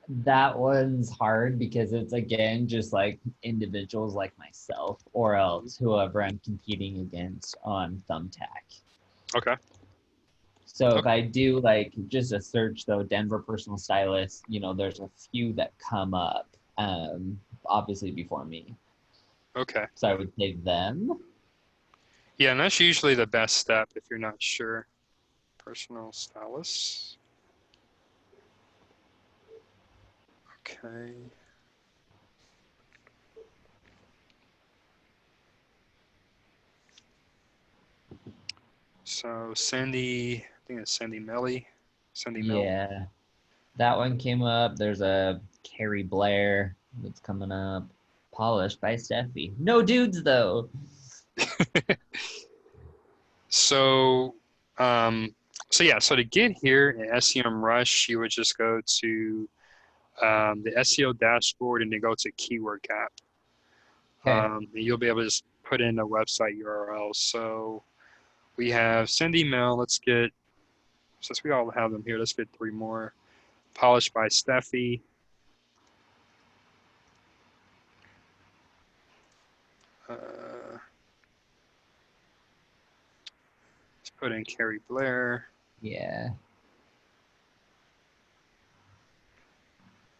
That one's hard because it's again just like individuals like myself or else whoever I'm competing against on Thumbtack. Okay. So if Okay. I do like just a search though, Denver personal stylist, there's a few that come up, obviously before me. Okay. So I would say them. Yeah, and that's usually the best step if you're not sure. Personal stylist. Okay. So Sandy, I think it's Sandy Melly. Sandy Mill. Yeah, that one came up. There's a Carrie Blair that's coming up. Polished by Steffi. No dudes though. So, um, so yeah, so to get here at SEM Rush, you would just go to the SEO dashboard and then go to Keyword Gap. Okay. And you'll be able to just put in a website URL. So we have Cindy Mill. Let's get, since we all have them here, let's get 3 more. Polished by Steffi. Let's put in Carrie Blair. Yeah.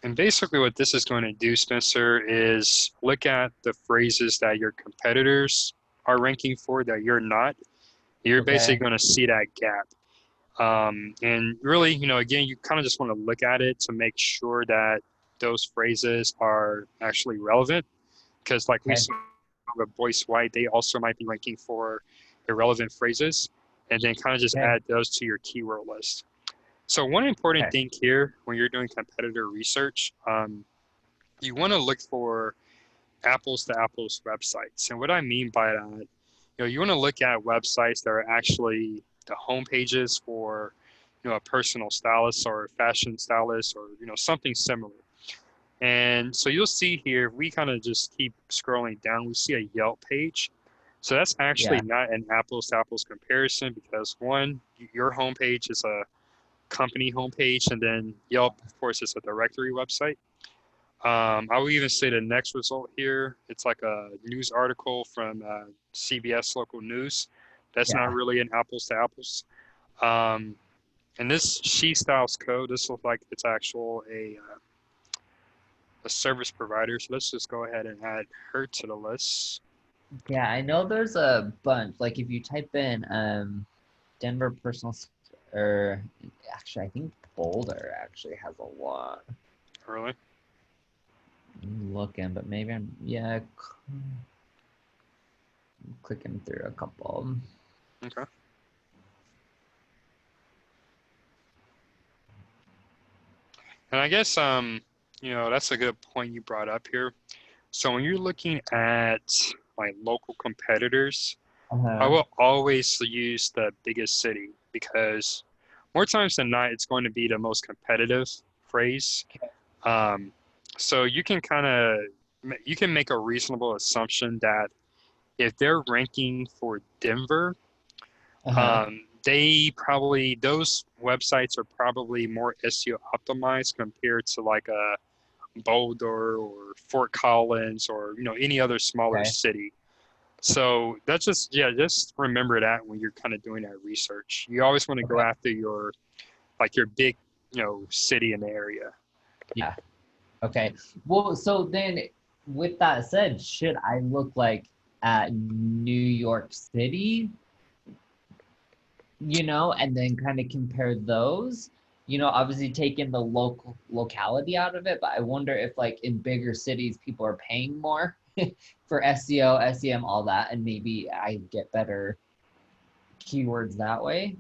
And basically what this is going to do, Spencer, is look at the phrases that your competitors are ranking for that you're not. You're basically Okay. going to see that gap. And really, again, you kind of just want to look at it to make sure that those phrases are actually relevant. Because like we Okay. saw with Boyce White, they also might be ranking for irrelevant phrases, and then kind of just Okay. add those to your keyword list. So one important Okay. thing here when you're doing competitor research, you want to look for apples to apples websites. And what I mean by that, you want to look at websites that are actually the home pages for, a personal stylist or a fashion stylist or, something similar. And so you'll see here, if we kind of just keep scrolling down, we see a Yelp page. So that's actually Yeah. not an apples to apples comparison because one, your homepage is a company homepage, and then Yelp, of course, is a directory website. I will even say the next result here, it's like a news article from CBS local news. That's not Yeah. really an apples to apples. Um, and this She Styles code, this looks like it's actual a service provider. So let's just go ahead and add her to the list. Yeah. I know there's a bunch. Like if you type in Denver or actually I think Boulder actually has a lot. Really? I'm looking, but maybe I'm clicking through a couple. Okay. And I guess that's a good point you brought up here. So when you're looking at like local competitors, I Uh-huh. will always use the biggest city because more times than not, it's going to be the most competitive phrase. Um, so you can you can make a reasonable assumption that if they're ranking for Denver, Uh-huh. those websites are probably more SEO optimized compared to like a Boulder or Fort Collins or any other smaller Okay. city. So that's just remember that when you're kind of doing that research. You always want to go Okay. after your big, city in the area. Yeah. Okay. Well, so then with that said, should I look like at New York City, and then kind of compare those? Obviously taking the locality out of it, but I wonder if like in bigger cities people are paying more for SEO, SEM, all that, and maybe I get better keywords that way.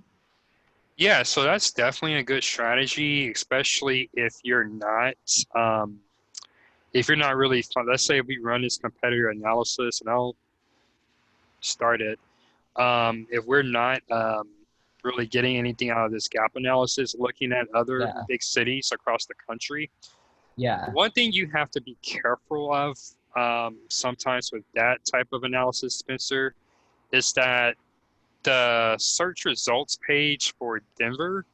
Yeah, so that's definitely a good strategy, especially um, if you're not really, let's say we run this competitor analysis and I'll start it. If we're not really getting anything out of this gap analysis, looking at other Yeah. big cities across the country, Yeah. one thing you have to be careful of sometimes with that type of analysis, Spencer, is that the search results page for Denver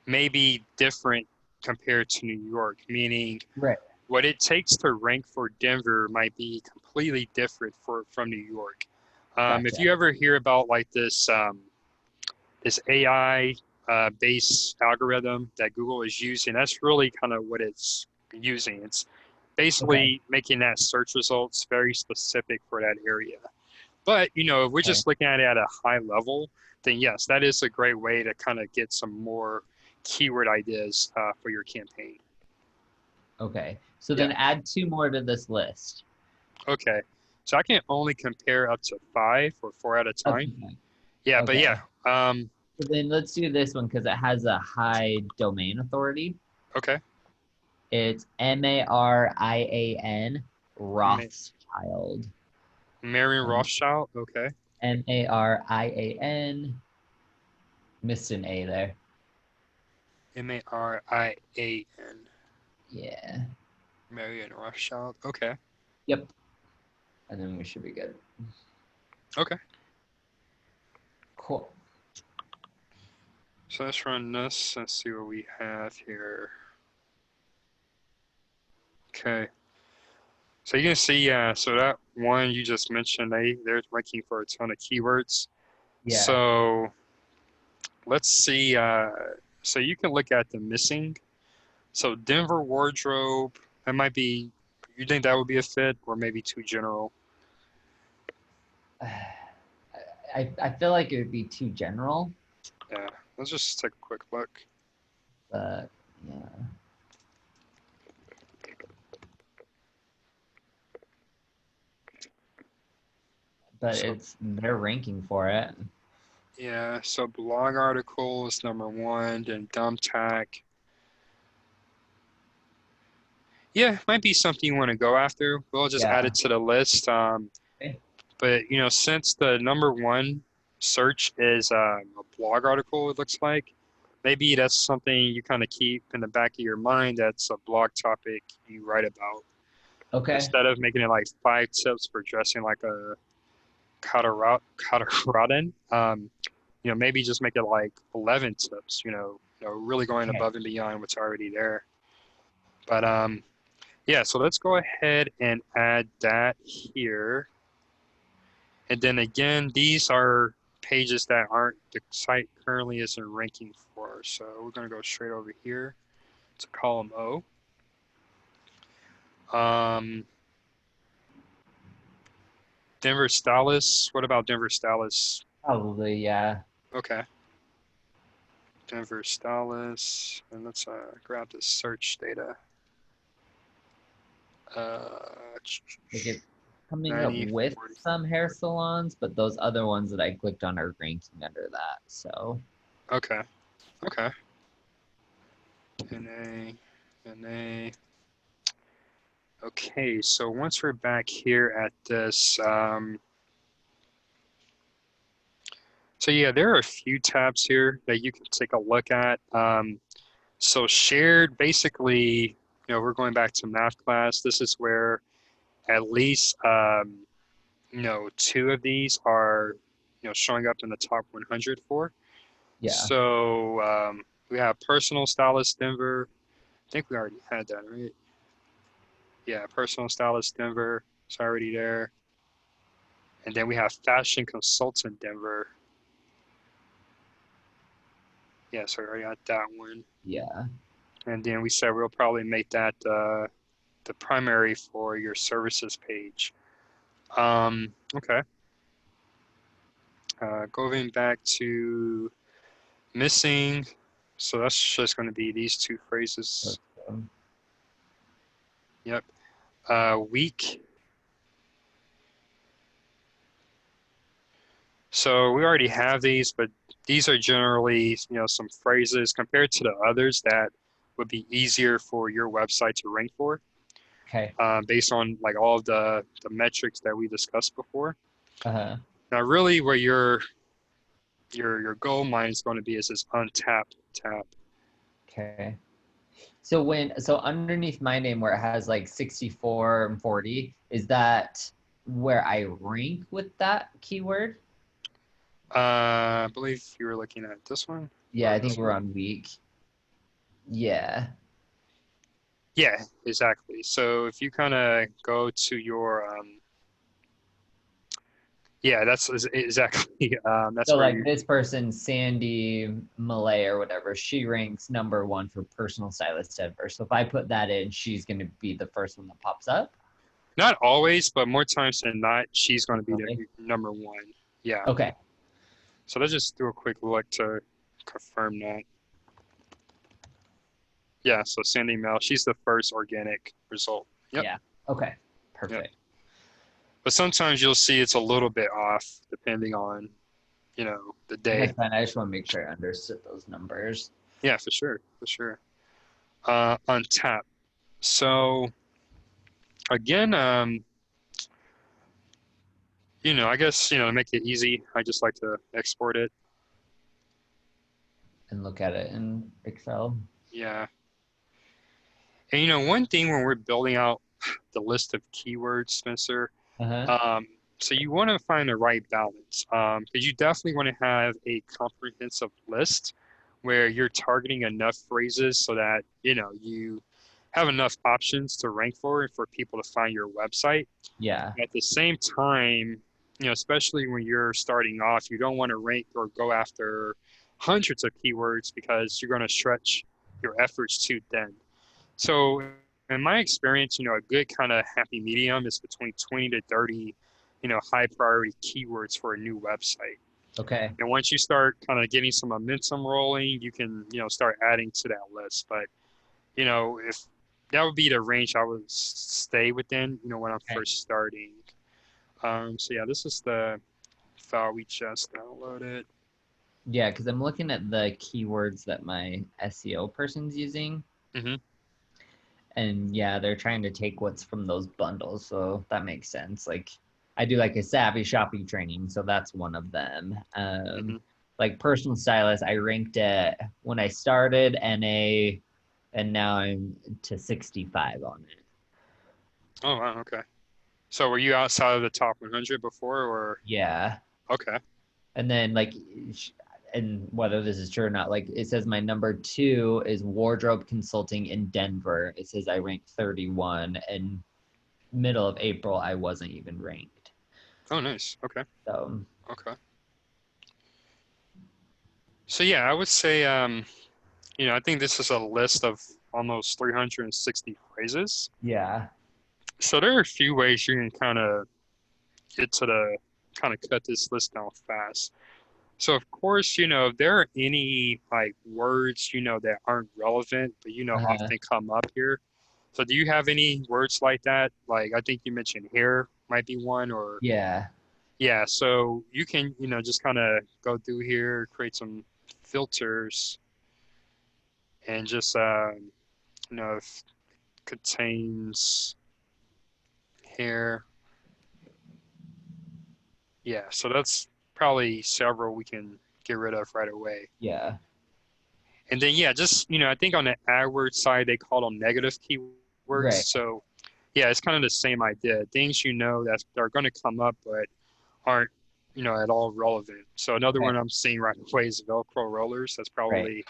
may be different compared to New York, meaning Right. what it takes to rank for Denver might be completely different from New York. If Gotcha. you ever hear about like this AI based algorithm that Google is using, that's really kind of what it's using. It's Okay. basically making that search results very specific for that area. But, if we're Okay. just looking at it at a high level, then yes, that is a great way to kind of get some more keyword ideas for your campaign. Okay. So Yeah. then add two more to this list. Okay. So I can only compare up to 5 or 4 at a time. Okay. Yeah, but yeah. Okay. So then let's do this one because it has a high domain authority. Okay. It's Marian Ma- Rothschild. Marion Um, Rothschild. Okay. Marian. Missed an A there. Marian. Yeah. Marion Rothschild. Okay. Yep. And then we should be good. Okay. Cool. So let's run this and see what we have here. Okay. So you can see, so that one you just mentioned, they're ranking for a ton of keywords. Yeah. So let's see. So you can look at the missing. So Denver wardrobe, that might be, you think that would be a fit or maybe too general? I feel like it would be too general, Yeah. Let's just take a quick look. but yeah. But So it's they're ranking for it. yeah, so blog articles, number one, then Thumbtack. Yeah, might be something you want to go after. We'll just add Yeah. it to the list. Okay. But since the number one search is a blog article, it looks like maybe that's something you kind of keep in the back of your mind. That's a blog topic you write about Okay. instead of making it like 5 tips for dressing like a Katarodin. Maybe just make it like 11 tips. Really going Okay. above and beyond what's already there. But yeah, so let's go ahead and add that here. And then again, these are pages that aren't the site currently isn't ranking for. So we're going to go straight over here to column O. Denver Stylus. What about Denver Stylus? Probably, yeah. Okay. Denver Stylus. And let's grab the search data. Like it's coming up 90, with 40. some hair salons, but those other ones that I clicked on are ranking under that. So Okay. Okay. NA. NA. Okay, so once we're back here at this, so yeah, there are a few tabs here that you can take a look at. So shared, basically, we're going back to math class. This is where at least, two of these are, showing up in the top 100 for. yeah. So we have Personal Stylist Denver. I think we already had that, right? Yeah, Personal Stylist Denver. It's already there. And then we have Fashion Consultant Denver. Yeah, so we already got that one. Yeah. And then we said we'll probably make that the primary for your services page. Okay. Going back to missing. So that's just going to be these two phrases. Okay. Yep. Weak. So we already have these, but these are generally, some phrases compared to the others that would be easier for your website to rank for, Okay. based on like all of the metrics that we discussed before. Uh-huh. Now, really, where your goal mine is going to be is this untapped tab. Okay. So underneath my name where it has like 64 and 40, is that where I rank with that keyword? I believe you were looking at this one Yeah, or I think this we're one. on week. Yeah. Yeah, exactly. So if you kind of go to your yeah, that's exactly that's So where like you. this person, Sandy Malay or whatever, she ranks number one for personal stylist Denver. So if I put that in, she's going to be the first one that pops up. Not always, but more times than not, she's going to be the Okay. number one. Yeah. Okay. So let's just do a quick look to confirm that. Yeah, so Sandy Mel, she's the first organic result. Yep. Yeah. Okay. Yep. Perfect. But sometimes you'll see it's a little bit off depending on, the That's day. fine. I just want to make sure I understood those numbers. Yeah, for sure, for sure. On tap. So again, I guess, to make it easy, I just like to export it. And look at it in Excel. Yeah. And one thing when we're building out the list of keywords, Spencer, Uh-huh. um, so you want to find the right balance, because you definitely want to have a comprehensive list where you're targeting enough phrases so that, you have enough options to rank for and for people to find your website. Yeah. At the same time, especially when you're starting off, you don't want to rank or go after hundreds of keywords because you're going to stretch your efforts too thin. So, in my experience, a good kind of happy medium is between 20 to 30, high priority keywords for a new website. Okay. And once you start kind of getting some momentum rolling, you can, start adding to that list. But, if that would be the range I would stay within, when I'm Okay. first starting. So yeah, this is the file we just downloaded. Yeah, because I'm looking at the keywords that my SEO person's using. Hmm. And yeah, they're trying to take what's from those bundles. So that makes sense. Like I do like a savvy shopping training. So that's one of them. Hmm. Like personal stylist, I ranked at when I started NA and now I'm to 65 on it. Oh, wow, okay. So were you outside of the top 100 before, or Yeah. okay? And then like and whether this is true or not, like it says my number 2 is wardrobe consulting in Denver. It says I ranked 31 and middle of April I wasn't even ranked. Oh, nice. Okay, So okay. So yeah, I would say, I think this is a list of almost 360 phrases. yeah. So there are a few ways you can get to the kind of cut this list down fast. So of course, if there are any like words, that aren't relevant, but Uh-huh. often come up here. So do you have any words like that? Like I think you mentioned hair might be one, or Yeah. yeah. So you can, just kind of go through here, create some filters, and just if contains hair. Yeah. So that's probably several we can get rid of right away. Yeah. And then yeah, just I think on the AdWords side they call them negative keywords. Right. So yeah, it's kind of the same idea. Things that are going to come up but aren't at all relevant. So another Right. one I'm seeing right away is Velcro rollers. That's Right. probably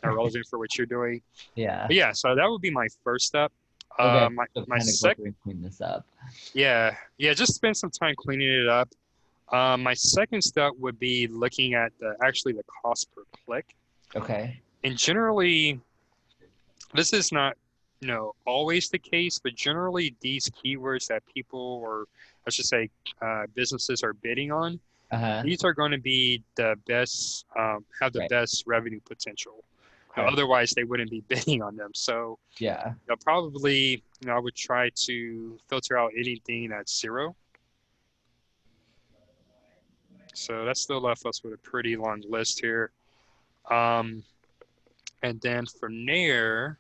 not relevant for what you're doing. Yeah. But yeah, so that would be my first step. Okay. So My kind of go sec through and clean this up. yeah, just spend some time cleaning it up. My second step would be looking at the cost per click. Okay. And generally, this is not, always the case, but generally these keywords that people, or I should say, businesses are bidding on, Uh-huh. these are going to be the best, have the Right. best revenue potential. Okay. Otherwise, they wouldn't be bidding on them. So, Yeah. probably, I would try to filter out anything that's zero. So that still left us with a pretty long list here. Um, and then from there,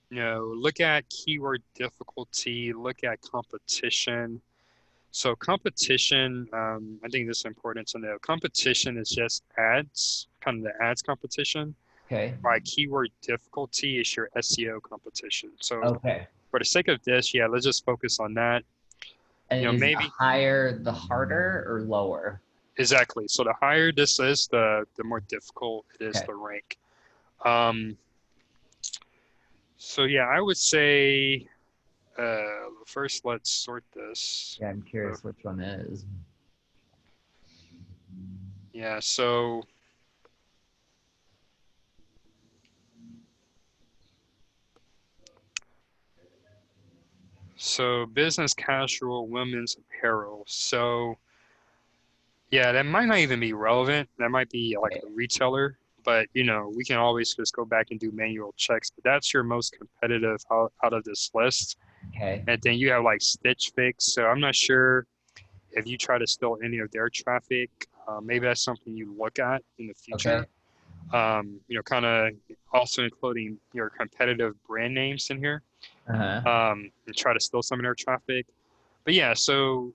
look at keyword difficulty, look at competition. So competition, I think this is important to know. Competition is just ads, kind of the ads competition. Okay. By keyword difficulty is your SEO competition. So Okay. for the sake of this, yeah, let's just focus on that. And is the Maybe higher the harder or lower? exactly. So the higher this is, the more difficult it is Okay. to rank. Um, so yeah, I would say first let's sort this. Yeah, I'm Uh, curious which one is. yeah, so business casual women's apparel. So yeah, that might not even be relevant. That might be like Right. a retailer, but we can always just go back and do manual checks. But that's your most competitive out of this list. Okay. And then you have like Stitch Fix. So I'm not sure. if you try to steal any of their traffic, maybe that's something you look at in the Okay. future. Kind of also including your competitive brand names in here, Uh-huh. and try to steal some of their traffic. But yeah, so,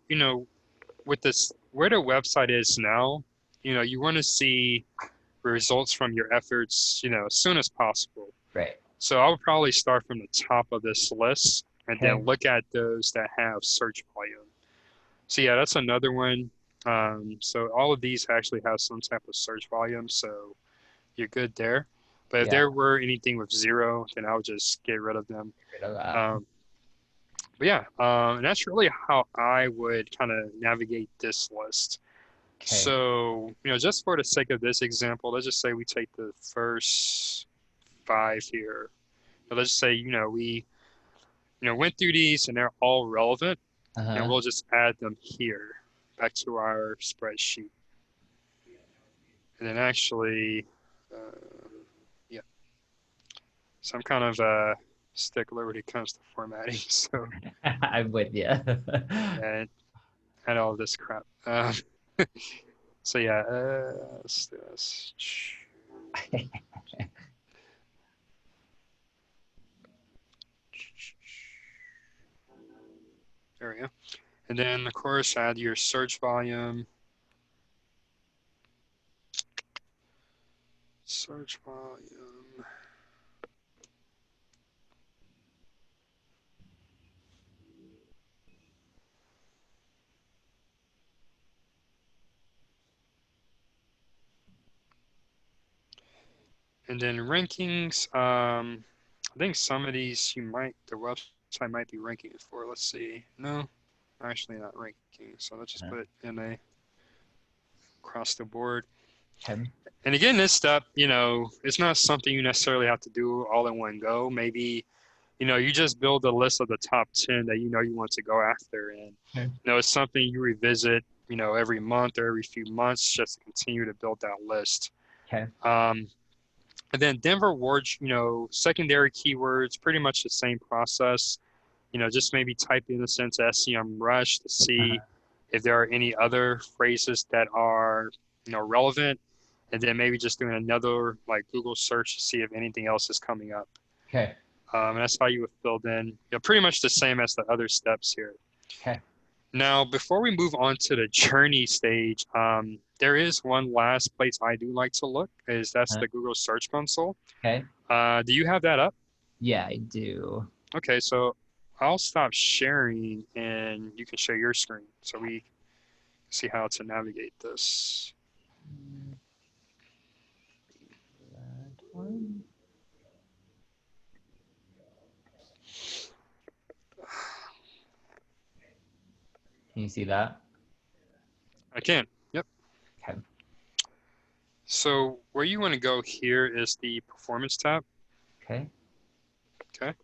with this, where the website is now, you want to see results from your efforts, as soon as possible. Right. So I would probably start from the top of this list and Okay. then look at those that have search volume. So yeah, that's another one. So all of these actually have some type of search volume, so you're good there. But if Yeah. there were anything with zero, then I would just get rid of them. Rid of that. Um, but yeah, and that's really how I would kind of navigate this list. Okay. So, just for the sake of this example, let's just say we take the first 5 here. Let's just say, we, went through these and they're all relevant, and Uh-huh. we'll just add them here back to our spreadsheet. And then actually, yeah, so I'm kind of a stickler when it comes to formatting. So, I'm with you. and add all this crap. So yeah, let's do this. There we go. And then, of course, add your search volume. Search volume. And then rankings. I think some of these the website might be ranking for. Let's see. No, actually not ranking. So let's just put it in a across the board. Okay. And again, this step, it's not something you necessarily have to do all in one go. Maybe, you just build a list of the top 10 that you want to go after. And, Okay. it's something you revisit, every month or every few months just to continue to build that list. Okay. And then Denver Ward, secondary keywords, pretty much the same process. Just maybe type in the sense SEMrush to see Uh-huh. if there are any other phrases that are, relevant. And then maybe just doing another like Google search to see if anything else is coming up. Okay. And that's how you would fill in, pretty much the same as the other steps here. Okay. Now, before we move on to the journey stage, there is one last place I do like to look, that's Uh-huh. the Google Search Console. Okay. Do you have that up? Yeah, I do. Okay, so I'll stop sharing and you can share your screen so we see how to navigate this. That one. Can you see that? I can. Yep. Okay. So where you want to go here is the Performance tab. Okay. Okay.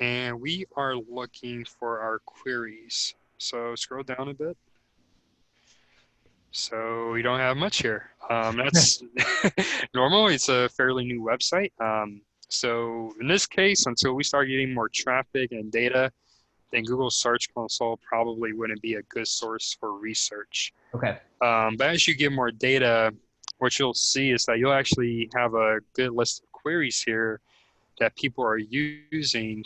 And we are looking for our queries. So scroll down a bit. So we don't have much here. That's normal. It's a fairly new website. So in this case, until we start getting more traffic and data, then Google Search Console probably wouldn't be a good source for research. Okay. But as you get more data, what you'll see is that you'll actually have a good list of queries here that people are using.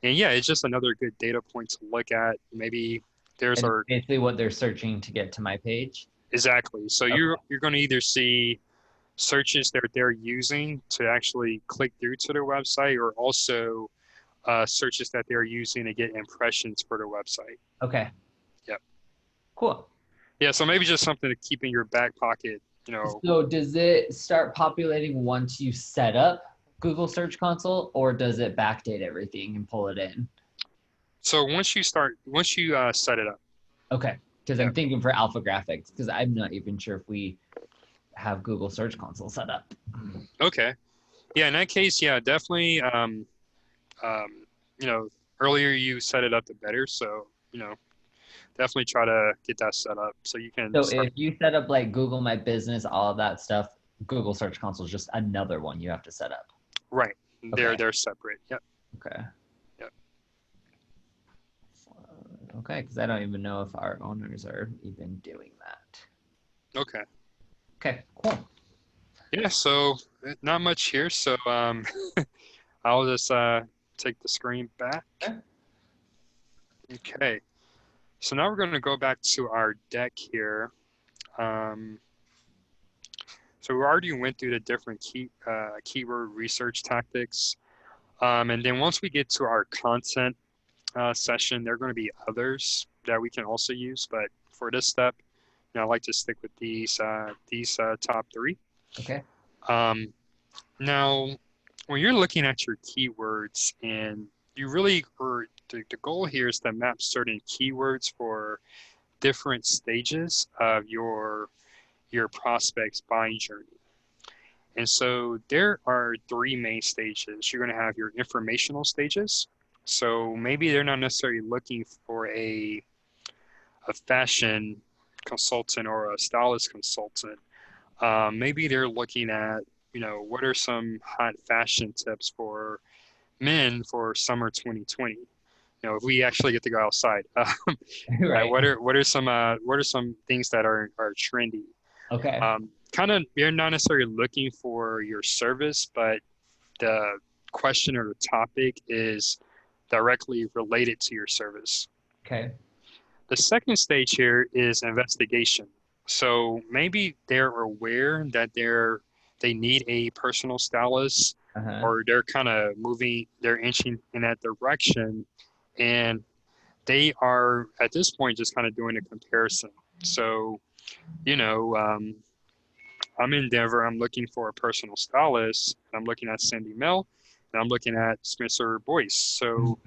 And yeah, it's just another good data point to look at. Maybe there's And our basically what they're searching to get to my page. exactly. So Okay. you're going to either see searches that they're using to actually click through to their website, or also searches that they're using to get impressions for their website. Okay. Yep. Cool. Yeah. So maybe just something to keep in your back pocket. So does it start populating once you set up Google Search Console, or does it backdate everything and pull it in? So once you set it up. Okay. Because Yeah. I'm thinking for Alpha Graphics, because I'm not even sure if we have Google Search Console set up. Okay. Yeah. In that case, yeah, definitely. Earlier you set it up, the better. So definitely try to get that set up so you can So start. if you set up like Google My Business, all of that stuff, Google Search Console is just another one you have to set up. Right. Okay. They're separate. Yep. Okay. Yep. Okay, because I don't even know if our owners are even doing that. Okay. Okay, cool. Yeah, so not much here. So I'll just take the screen back. Okay. Okay. So now we're going to go back to our deck here. Um, so we already went through the different keyword research tactics. And then once we get to our content session, there are going to be others that we can also use. But for this step, I like to stick with these top three. Okay. Um, Now, when you're looking at your keywords and you really, or the goal here is to map certain keywords for different stages of your prospect's buying journey. And so there are three main stages. You're going to have your informational stages. So maybe they're not necessarily looking for a fashion consultant or a stylist consultant. Maybe they're looking at, what are some hot fashion tips for men for summer 2020? If we actually get to go outside, Right. what are some things that are trendy? Okay. Kind of, you're not necessarily looking for your service, but the question or the topic is directly related to your service. Okay. The second stage here is investigation. So maybe they're aware that they need a personal stylist, Uh-huh. or they're inching in that direction, and they are at this point just kind of doing a comparison. So, you know, um, I'm in Denver. I'm looking for a personal stylist. I'm looking at Cindy Mill, and I'm looking at Spencer Boyce. So,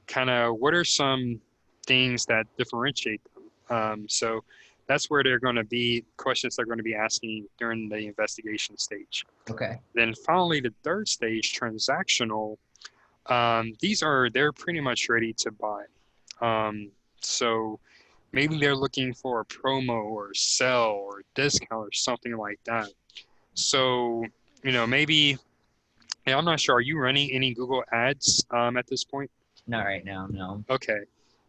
kind of, what are some things that differentiate them? So, that's where they're going to be questions they're going to be asking during the investigation stage. Okay. Then, finally, the third stage, transactional. They're pretty much ready to buy. So maybe they're looking for a promo or sell or discount or something like that. So, maybe, yeah, I'm not sure. Are you running any Google Ads at this point? Not right now, no. Okay.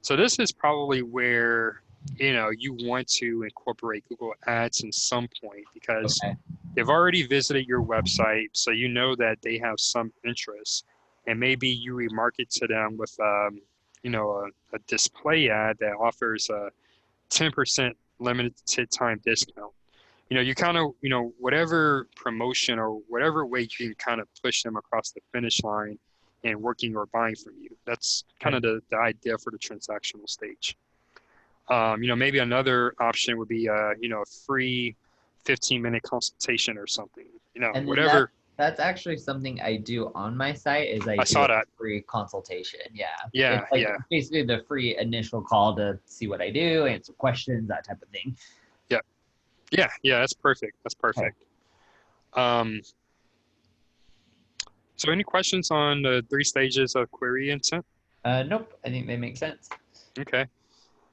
So this is probably where, you want to incorporate Google Ads in some point because Okay. they've already visited your website, so you know that they have some interest, and maybe you remarket to them with, a display ad that offers a 10% limited time discount. You kind of, whatever promotion or whatever way you can kind of push them across the finish line and working or buying from you. That's kind Okay. of the idea for the transactional stage. Maybe another option would be, a free 15-minute consultation or something, And then whatever. that's actually something I do on my site is I I do saw a that. free consultation. Yeah. It's Yeah, like yeah, basically the free initial call to see what I do, answer questions, that type of thing. yeah, yeah, yeah. That's perfect. That's Okay. perfect. Um, so any questions on the three stages of query intent? Nope. I think they make sense. Okay.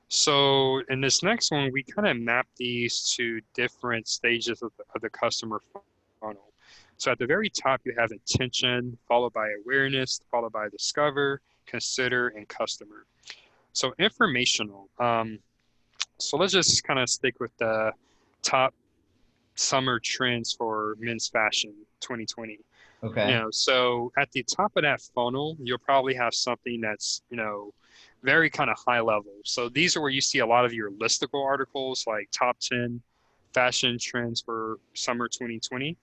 So in this next one, we kind of map these to different stages of the customer funnel. So at the very top, you have intention, followed by awareness, followed by discover, consider, and customer. So informational. So let's just kind of stick with the top summer trends for men's fashion 2020. Okay. So at the top of that funnel, you'll probably have something that's, very kind of high level. So these are where you see a lot of your listicle articles, like top 10 fashion trends for summer 2020.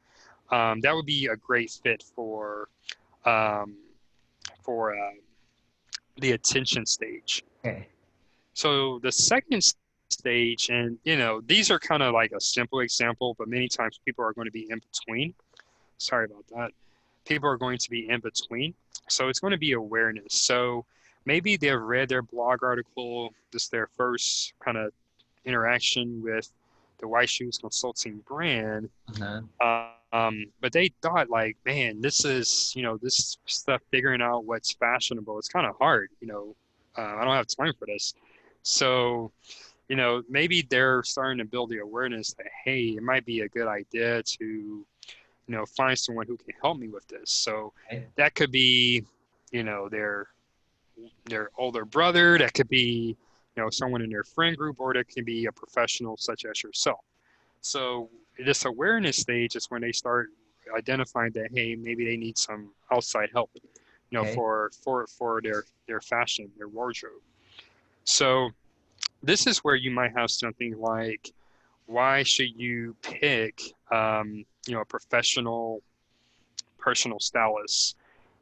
That would be a great fit um, for the attention stage. Okay. So the second stage, and these are kind of like a simple example, but many times people are going to be in between. Sorry about that. People are going to be in between. So it's going to be awareness. So maybe they've read their blog article, this is their first kind of interaction with the White Shoes Consulting brand. Uh-huh. But they thought like, man, this stuff figuring out what's fashionable. It's kind of hard, I don't have time for this. So, maybe they're starting to build the awareness that, hey, it might be a good idea to find someone who can help me with this. So Okay. that could be, their older brother. That could be, someone in their friend group, or it can be a professional such as yourself. So this awareness stage is when they start identifying that, hey, maybe they need some outside help, Okay. for their fashion, their wardrobe. So this is where you might have something like, why should you pick, a professional personal stylist?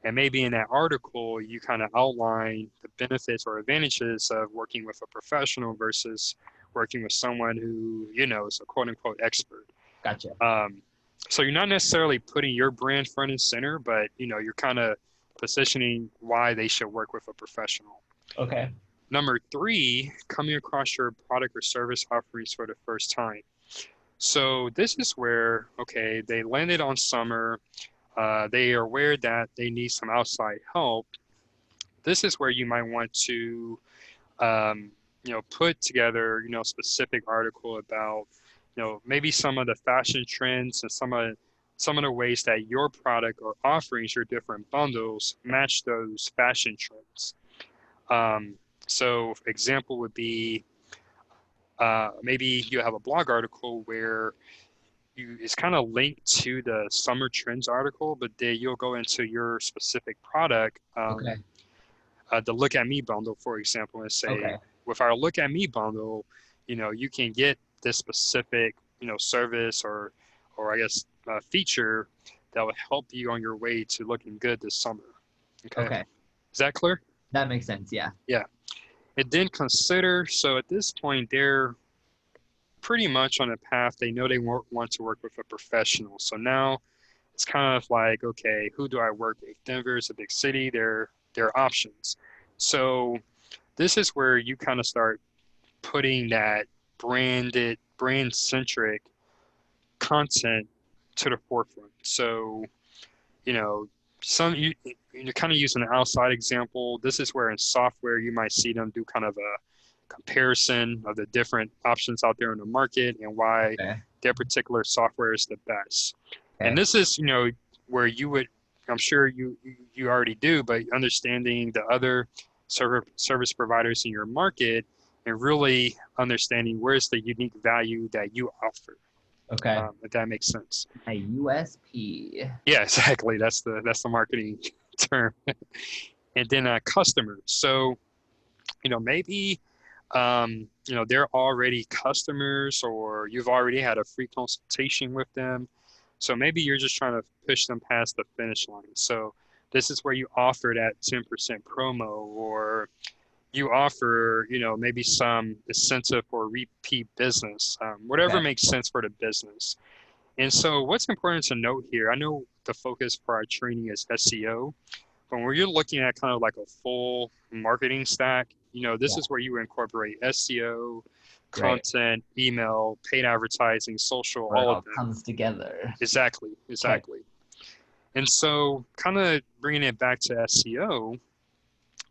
And maybe in that article, you kind of outline the benefits or advantages of working with a professional versus working with someone who, is a quote unquote expert. Gotcha. So you're not necessarily putting your brand front and center, but, you're kind of positioning why they should work with a professional. Okay. Number 3, coming across your product or service offerings for the first time. So this is where, okay, they landed on summer. They are aware that they need some outside help. This is where you might want to, put together, a specific article about, maybe some of the fashion trends and some of the ways that your product or offerings, your different bundles, match those fashion trends. So example would be, maybe you have a blog article where it's kind of linked to the summer trends article, but then you'll go into your specific product, Okay. the Look at Me bundle, for example, and say, Okay. with our Look at Me bundle, you can get this specific, service or I guess feature that will help you on your way to looking good this summer. Okay. Okay. Is that clear? That makes sense. Yeah. Yeah. And then consider, so at this point, they're pretty much on a path. They know they want to work with a professional. So now it's kind of like, okay, who do I work with? Denver is a big city. There are options. So this is where you kind of start putting that brand-centric content to the forefront. So, you're kind of using an outside example. This is where in software you might see them do kind of a comparison of the different options out there in the market and why their particular software is the best. Okay. And this is, where you would, I'm sure you already do, but understanding the other service providers in your market and really understanding where's the unique value that you offer. Okay. If that makes sense. A USP. Yeah, exactly. That's the marketing term. And then customers. So, maybe they're already customers or you've already had a free consultation with them. So maybe you're just trying to push them past the finish line. So this is where you offer that 10% promo, or you offer, maybe some incentive for repeat business, whatever makes sense for the business. And so what's important to note here, I know the focus for our training is SEO, but when you're looking at kind of like a full marketing stack, this is where you incorporate SEO, content, email, paid advertising, social, all of that comes together. Exactly. Okay. And so kind of bringing it back to SEO,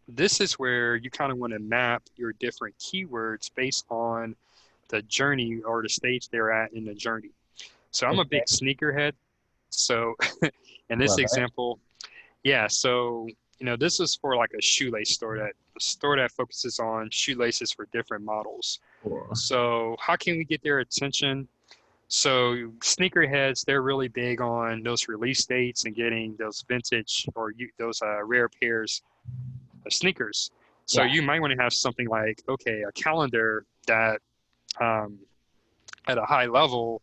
this is where you kind of want to map your different keywords based on the journey or the stage they're at in the journey. So I'm a big sneakerhead. So in this example, so this is for like a shoelace store that focuses on shoelaces for different models. Cool. So how can we get their attention? So sneakerheads, they're really big on those release dates and getting those vintage or those rare pairs of sneakers. So you might want to have something like, okay, a calendar that at a high level,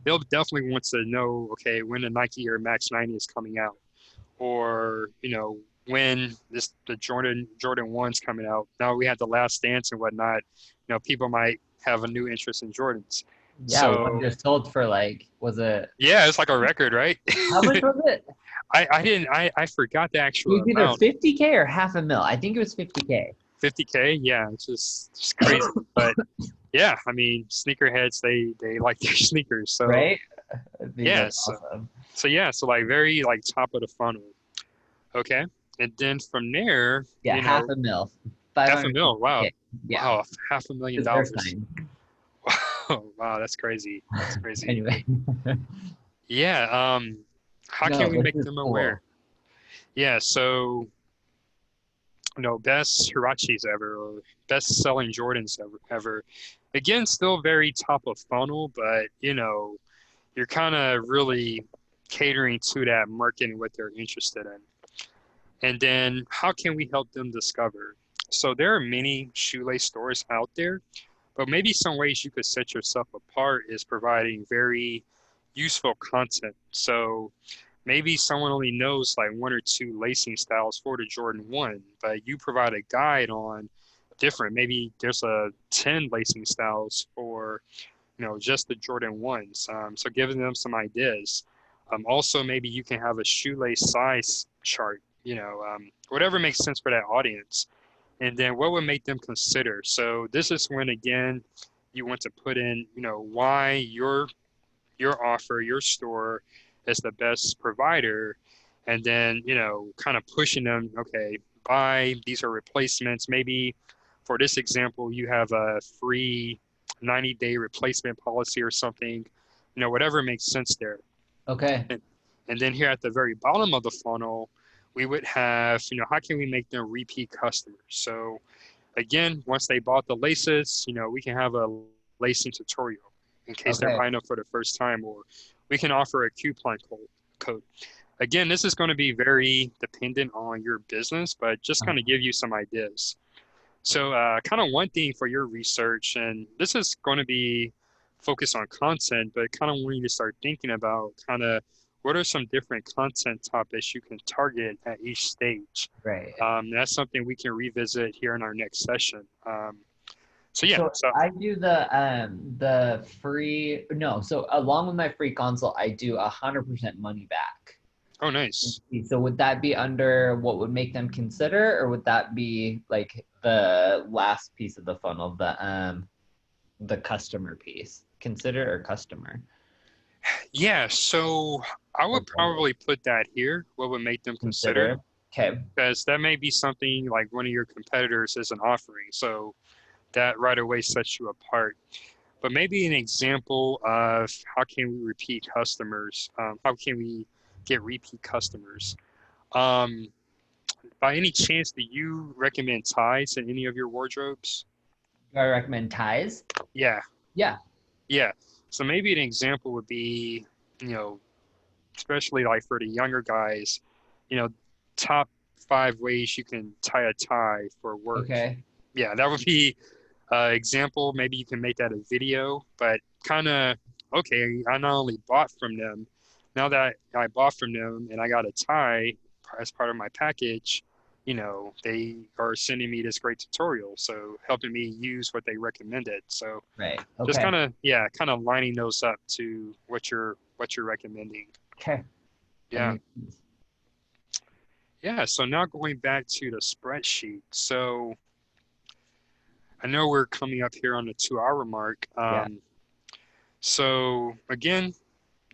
they'll definitely want to know, okay, when the Nike Air Max 90 is coming out, or when the Jordan 1's coming out. Now we had the Last Dance and whatnot. People might have a new interest in Jordans. Yeah, so, one just sold for like, was it? Yeah, it's like a record, right? How much was it? I forgot the actual It was amount. either 50K or $500,000. I think it was 50K. 50K, yeah, it's just crazy. But yeah, I mean, sneakerheads, they like their sneakers, so right? Yeah, awesome. So like very like top of the funnel. Okay, and then from there, Yeah, $500,000. $500,000. Wow. Yeah. Wow, $500,000. Wow, that's crazy. That's crazy. Anyway. Yeah. How can we make them aware? Yeah. So best Hirachis ever or best selling Jordans ever. Again, still very top of funnel, but you're kind of really catering to that market and what they're interested in. And then how can we help them discover? So there are many shoelace stores out there, but maybe some ways you could set yourself apart is providing very useful content. So maybe someone only knows like one or two lacing styles for the Jordan 1, but you provide a guide on different. Maybe there's a 10 lacing styles for, just the Jordan 1s. So giving them some ideas. Also, maybe you can have a shoelace size chart, whatever makes sense for that audience. And then what would make them consider? So this is when, again, you want to put in, why your offer, your store is the best provider, and then, kind of pushing them, okay, buy, these are replacements. Maybe for this example, you have a free 90-day replacement policy or something, whatever makes sense there. Okay. And then here at the very bottom of the funnel, we would have, how can we make them repeat customers? So again, once they bought the laces, we can have a lacing tutorial in case they're Okay. buying up for the first time, or we can offer a coupon code. Again, this is going to be very dependent on your business, but just kind of give you some ideas. So kind of one thing for your research, and this is going to be focused on content, but kind of want you to start thinking about kind of what are some different content topics you can target at each stage. Right. That's something we can revisit here in our next session. So yeah, So so I do the free no. So along with my free consult, I do 100% money back. oh nice. So would that be under what would make them consider, or would that be like the last piece of the funnel, the customer piece? Consider or customer? Yeah, so I would Okay. probably put that here. What would make them consider? Okay. Because that may be something like one of your competitors isn't offering. So that right away sets you apart. But maybe an example of how can we repeat customers? How can we get repeat customers? Um, by any chance, do you recommend ties in any of your wardrobes? Do I recommend ties? Yeah, Yeah. yeah. So maybe an example would be, you know, especially like for the younger guys, you know, top 5 ways you can tie a tie for work. Okay. Yeah, that would be example. Maybe you can make that a video, but kind of, okay, I not only bought from them, now that I bought from them and I got a tie as part of my package, they are sending me this great tutorial. So helping me use what they recommended. So Right. just Okay. kind of, yeah, kind of lining those up to what you're recommending. Okay. That Yeah. makes sense. Yeah. So now going back to the spreadsheet. So I know we're coming up here on the 2 hour mark. Yeah. So again,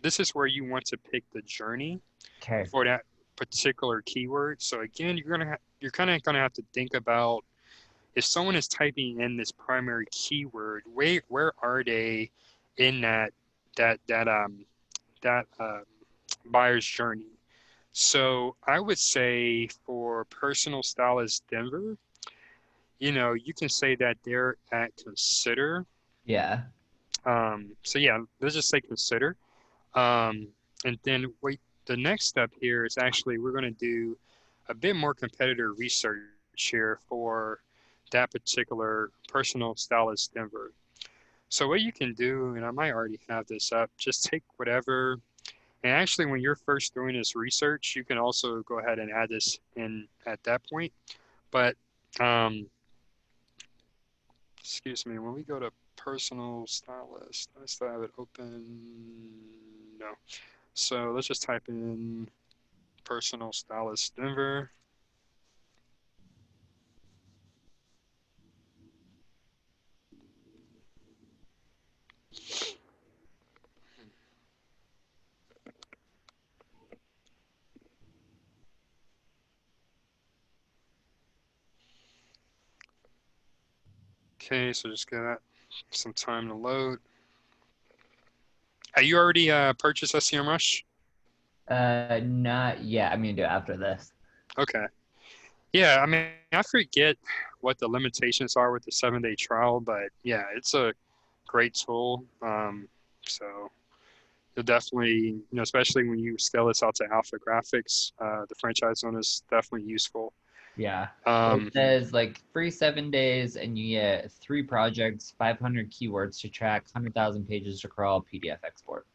this is where you want to pick the journey Okay. for that particular keyword. So again, you're kind of gonna have to think about if someone is typing in this primary keyword, where are they in that buyer's journey? So I would say for personal stylist Denver, you can say that they're at consider. Yeah. So yeah, let's just say consider. Um, and then wait, the next step here is actually we're going to do a bit more competitor research here for that particular personal stylist Denver. So what you can do, and I might already have this up, just take whatever, and actually when you're first doing this research, you can also go ahead and add this in at that point. But um, excuse me, when we go to personal stylist, I still have it open. No. So let's just type in personal stylist Denver. Okay, so just give that some time to load. Have you already purchased SEMrush? Not yet. I'm gonna do it after this. Okay. Yeah, I mean, I forget what the limitations are with the 7-day trial, but yeah, it's a great tool. So you'll definitely, especially when you scale this out to Alpha Graphics, the franchise zone is definitely useful. Yeah. It Um, says like free 7 days and you get 3 projects, 500 keywords to track, 100,000 pages to crawl, PDF export.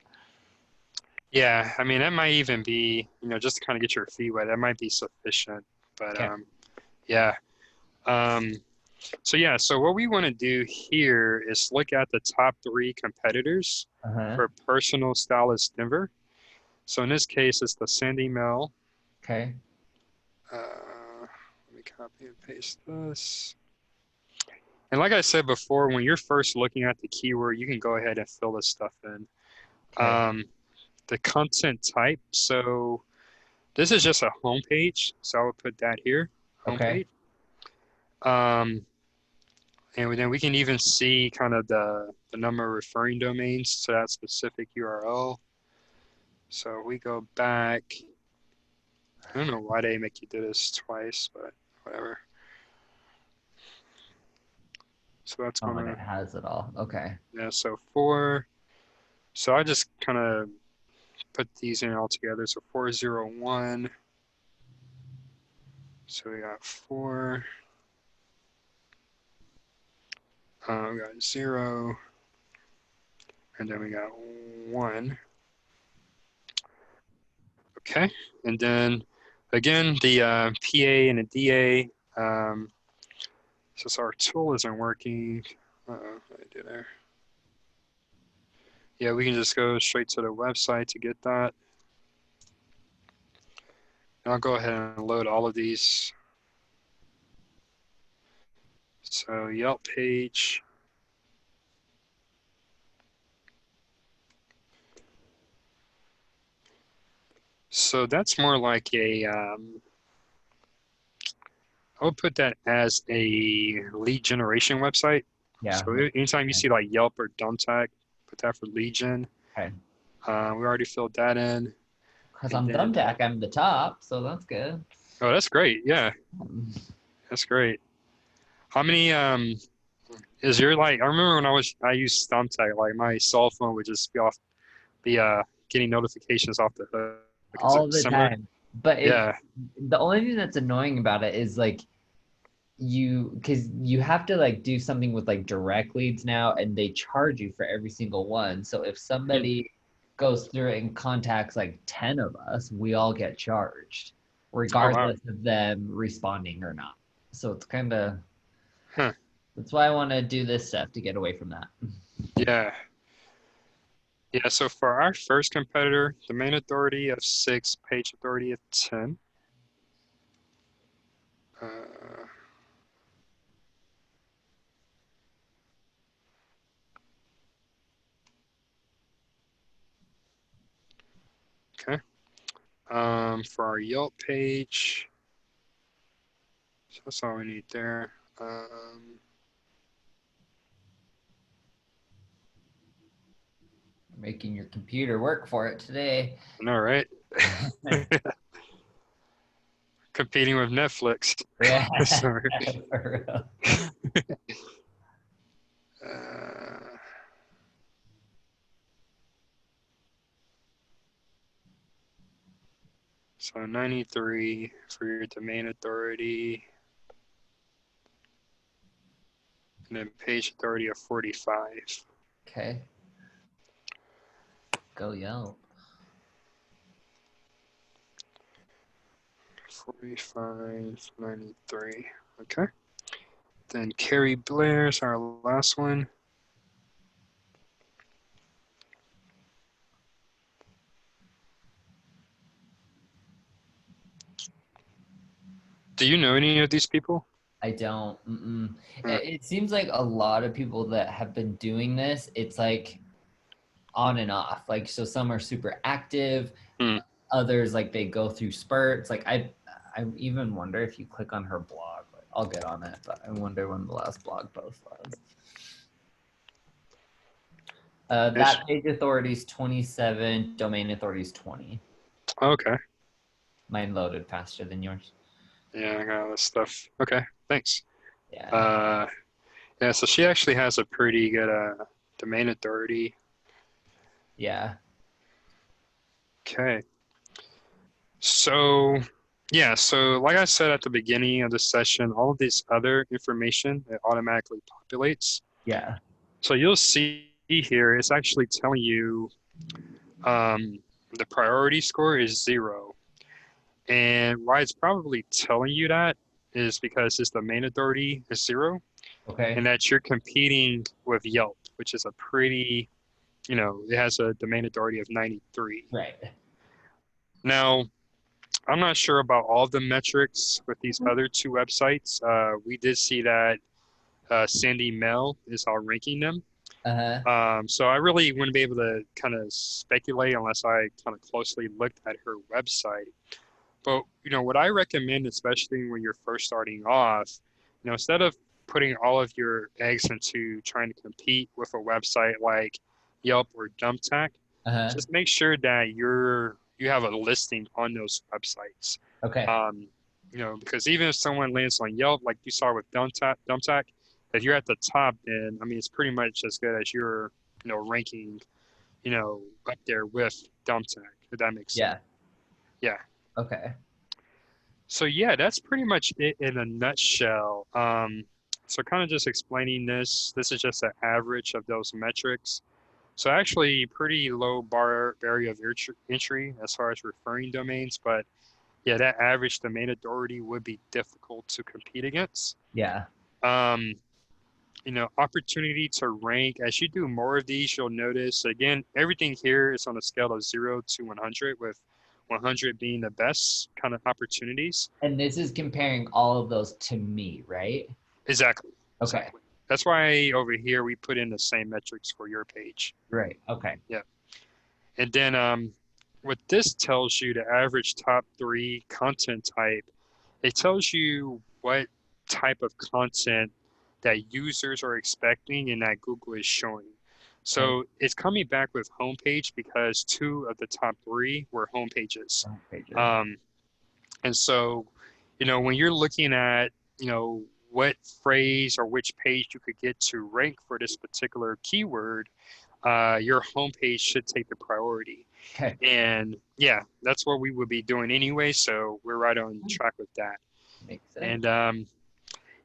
yeah, I mean, that might even be, just to kind of get your feet wet, that might be sufficient. But Okay. yeah. Um, so yeah, so what we want to do here is look at the top 3 competitors Uh-huh. for Personal Stylist Denver. So in this case, it's the Sandy Mill. Okay. Let me copy and paste this. And like I said before, when you're first looking at the keyword, you can go ahead and fill this stuff in. Okay. The content type. So this is just a homepage. So I would put that here, Okay. homepage. Um, and then we can even see kind of the number of referring domains to that specific URL. So we go back. I don't know why they make you do this twice, but whatever. So that's Oh, and gonna, it has it all. Okay. yeah, so 4. So I just kind of put these in all together. So 401. So we got 4. We got 0. And then we got 1. Okay. And then again, the PA and the DA. Since our tool isn't working, what did I do there? Yeah, we can just go straight to the website to get that. And I'll go ahead and load all of these. So Yelp page. So that's more like I would put that as a lead generation website. Yeah. So anytime you see like Yelp or Thumbtack, put that for lead gen. Okay. We already filled that in. Because And on then, Thumbtack, I'm the top, so that's good. oh, that's great. Yeah, that's great. How many, is your like, I remember when I used Thumbtack, like my cell phone would just be getting notifications off the hook. Is it All the similar? time. But Yeah. the only thing that's annoying about it is like because you have to like do something with like direct leads now and they charge you for every single one. So if Hmm. somebody goes through it and contacts like 10 of us, we all get charged Oh, wow. regardless of them responding or not. So it's kind of Huh. that's why I want to do this stuff to get away from that. Yeah. Yeah. So for our first competitor, domain authority of 6, page authority of 10. Uh, okay. For our Yelp page, so that's all we need there. Making your computer work for it today. I know, right? Competing with Netflix. Yeah, Sorry. for real. Uh, so 93 for your domain authority, and then page authority of 45. Okay. Go Yelp. 45, 93. Okay. Then Carrie Blair's our last one. Do you know any of these people? I don't. Uh, It seems like a lot of people that have been doing this, it's like on and off. Like, so some are super active, hmm. others like they go through spurts. Like, I even wonder if you click on her blog. Like, I'll get on it, but I wonder when the last blog post was. Ish. That page authority is 27, domain authority is 20. Okay. Mine loaded faster than yours. Yeah, I got all this stuff. Okay, thanks. Yeah. Uh, yeah, so she actually has a pretty good domain authority. Yeah. Okay. So, yeah, so like I said at the beginning of the session, all of this other information, it automatically populates. Yeah. So you'll see here, it's actually telling you um, the priority score is 0. And why it's probably telling you that is because it's the main authority is 0, and Okay. that you're competing with Yelp, which is a pretty, it has a domain authority of 93. Right. Now, I'm not sure about all the metrics with these other two websites. We did see that Sandy Mel is outranking them. Uh-huh. So I really wouldn't be able to kind of speculate unless I kind of closely looked at her website. But what I recommend, especially when you're first starting off, instead of putting all of your eggs into trying to compete with a website like Yelp or Thumbtack, Uh-huh. just make sure that you have a listing on those websites. Okay. Um, because even if someone lands on Yelp, like you saw with Thumbtack, if you're at the top, then I mean it's pretty much as good as you're, ranking, up there with Thumbtack, if that makes sense. Yeah. Yeah. Okay. So yeah, that's pretty much it in a nutshell. So kind of just explaining this. This is just an average of those metrics. So actually, pretty low barrier of entry as far as referring domains, but yeah, that average domain authority would be difficult to compete against. Yeah. Um, opportunity to rank. As you do more of these, you'll notice again, everything here is on a scale of 0 to 100, with 100 being the best kind of opportunities. And this is comparing all of those to me, right? Exactly. Okay. Exactly. That's why over here we put in the same metrics for your page. Right. Okay. Yeah. And then what this tells you, the average top 3 content type, it tells you what type of content that users are expecting and that Google is showing. Okay. So it's coming back with homepage because 2 of the top 3 were homepages. Front pages. Um, and so, when you're looking at, what phrase or which page you could get to rank for this particular keyword, your homepage should take the priority. Okay. And yeah, that's what we would be doing anyway. So we're right on track with that. Makes sense. And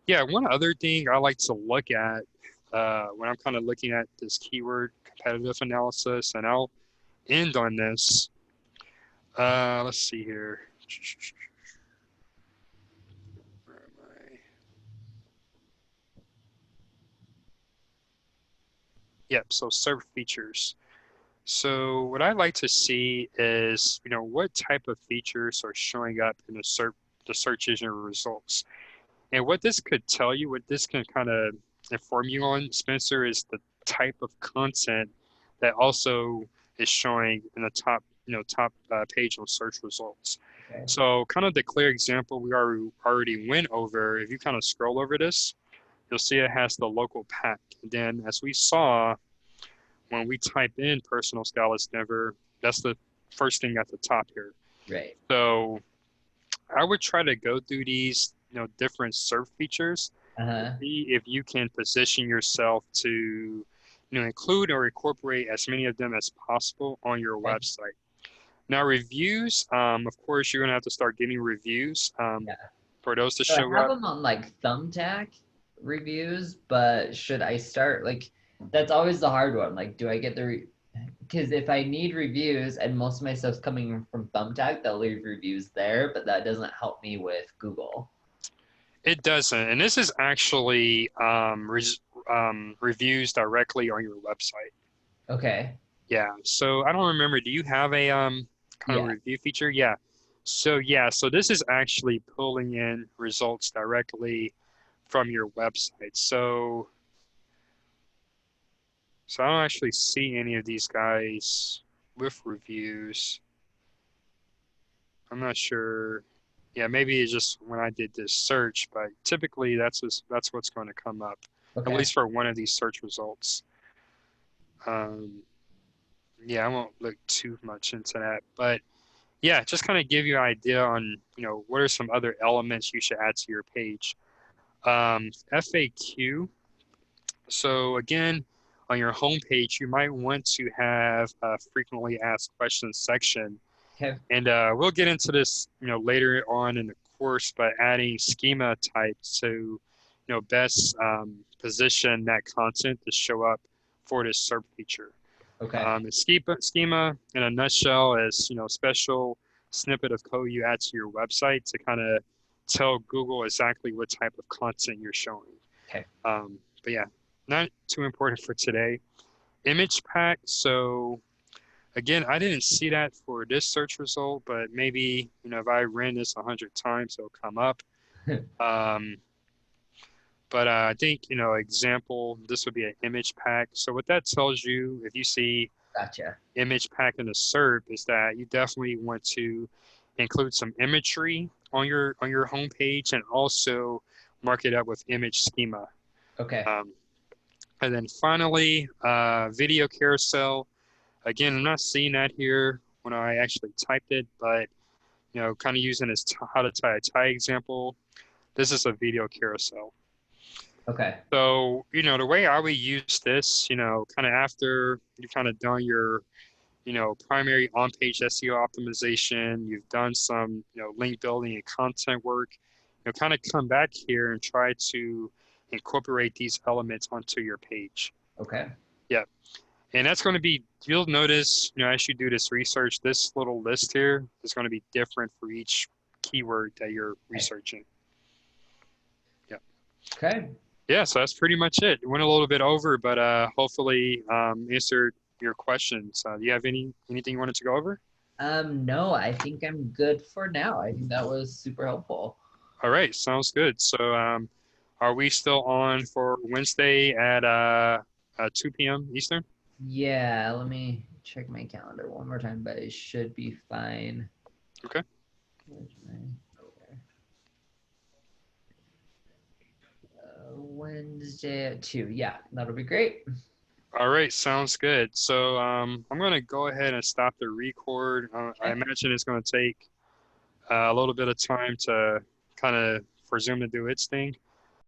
yeah, one other thing I like to look at when I'm kind of looking at this keyword competitive analysis, and I'll end on this. Let's see here. Where am I? Yep, so server features. So what I like to see is, what type of features are showing up in the search engine results. And what this could tell you, what this can kind of inform you on, Spencer, is the type of content that also is showing in the top page on search results. Okay. So kind of the clear example we already went over, if you kind of scroll over this, you'll see it has the local pack. And then as we saw, when we type in personal stylist Denver, that's the first thing at the top here. Right. So I would try to go through these, different search features to Uh-huh. see if you can position yourself to, include or incorporate as many of them as possible on your Okay. website. Now, reviews, of course, you're going to have to start getting reviews Yeah. for those to So I show have up. them on like Thumbtack reviews, but should I start like that's always the hard one. Like, do I get the because if I need reviews and most of my stuff's coming from Thumbtack, they'll leave reviews there, but that doesn't help me with Google. It doesn't. And this is actually reviews directly on your website. Okay. Yeah. So I don't remember. Do you have a kind of Yeah. review feature? Yeah. So yeah. So this is actually pulling in results directly from your website. So I don't actually see any of these guys with reviews. I'm not sure. Yeah, maybe it's just when I did this search, but typically that's what's going to come up, at Okay. least for one of these search results. Um, yeah, I won't look too much into that, but Yeah, just kind of give you an idea on, what are some other elements you should add to your page. FAQ. So again, on your home page, you might want to have a frequently asked questions section. Okay. And we'll get into this, later on in the course, but adding schema types to, best position that content to show up for this SERP feature. Okay. The schema in a nutshell is, special snippet of code you add to your website to kind of tell Google exactly what type of content you're showing. Okay. But yeah, not too important for today. Image pack. So again, I didn't see that for this search result, but maybe, if I ran this 100 times, it'll come up. Um, but I think, example, this would be an image pack. So what that tells you, if you see Gotcha. image pack in the SERP, is that you definitely want to include some imagery on your homepage and also mark it up with image schema. Okay. And then finally, video carousel. Again, I'm not seeing that here when I actually typed it, but kind of using this how to tie a tie example. This is a video carousel. Okay. So, the way I would use this, kind of after you kind of done your, primary on-page SEO optimization, you've done some, link building and content work, kind of come back here and try to incorporate these elements onto your page. Okay. Yeah. And that's going to be, you'll notice, as you do this research, this little list here is going to be different for each keyword that you're researching. Yeah. Okay. Yeah, so that's pretty much it. Went a little bit over, but hopefully answered your questions. Do you have anything you wanted to go over? No, I think I'm good for now. I think that was super helpful. All right, sounds good. So are we still on for Wednesday at 2 p.m. Eastern? Yeah, let me check my calendar one more time, but it should be fine. Okay. Wednesday at 2. Yeah, that'll be great. All right, sounds good. So I'm going to go ahead and stop the record. I imagine it's going to take a little bit of time to kind of for Zoom to do its thing.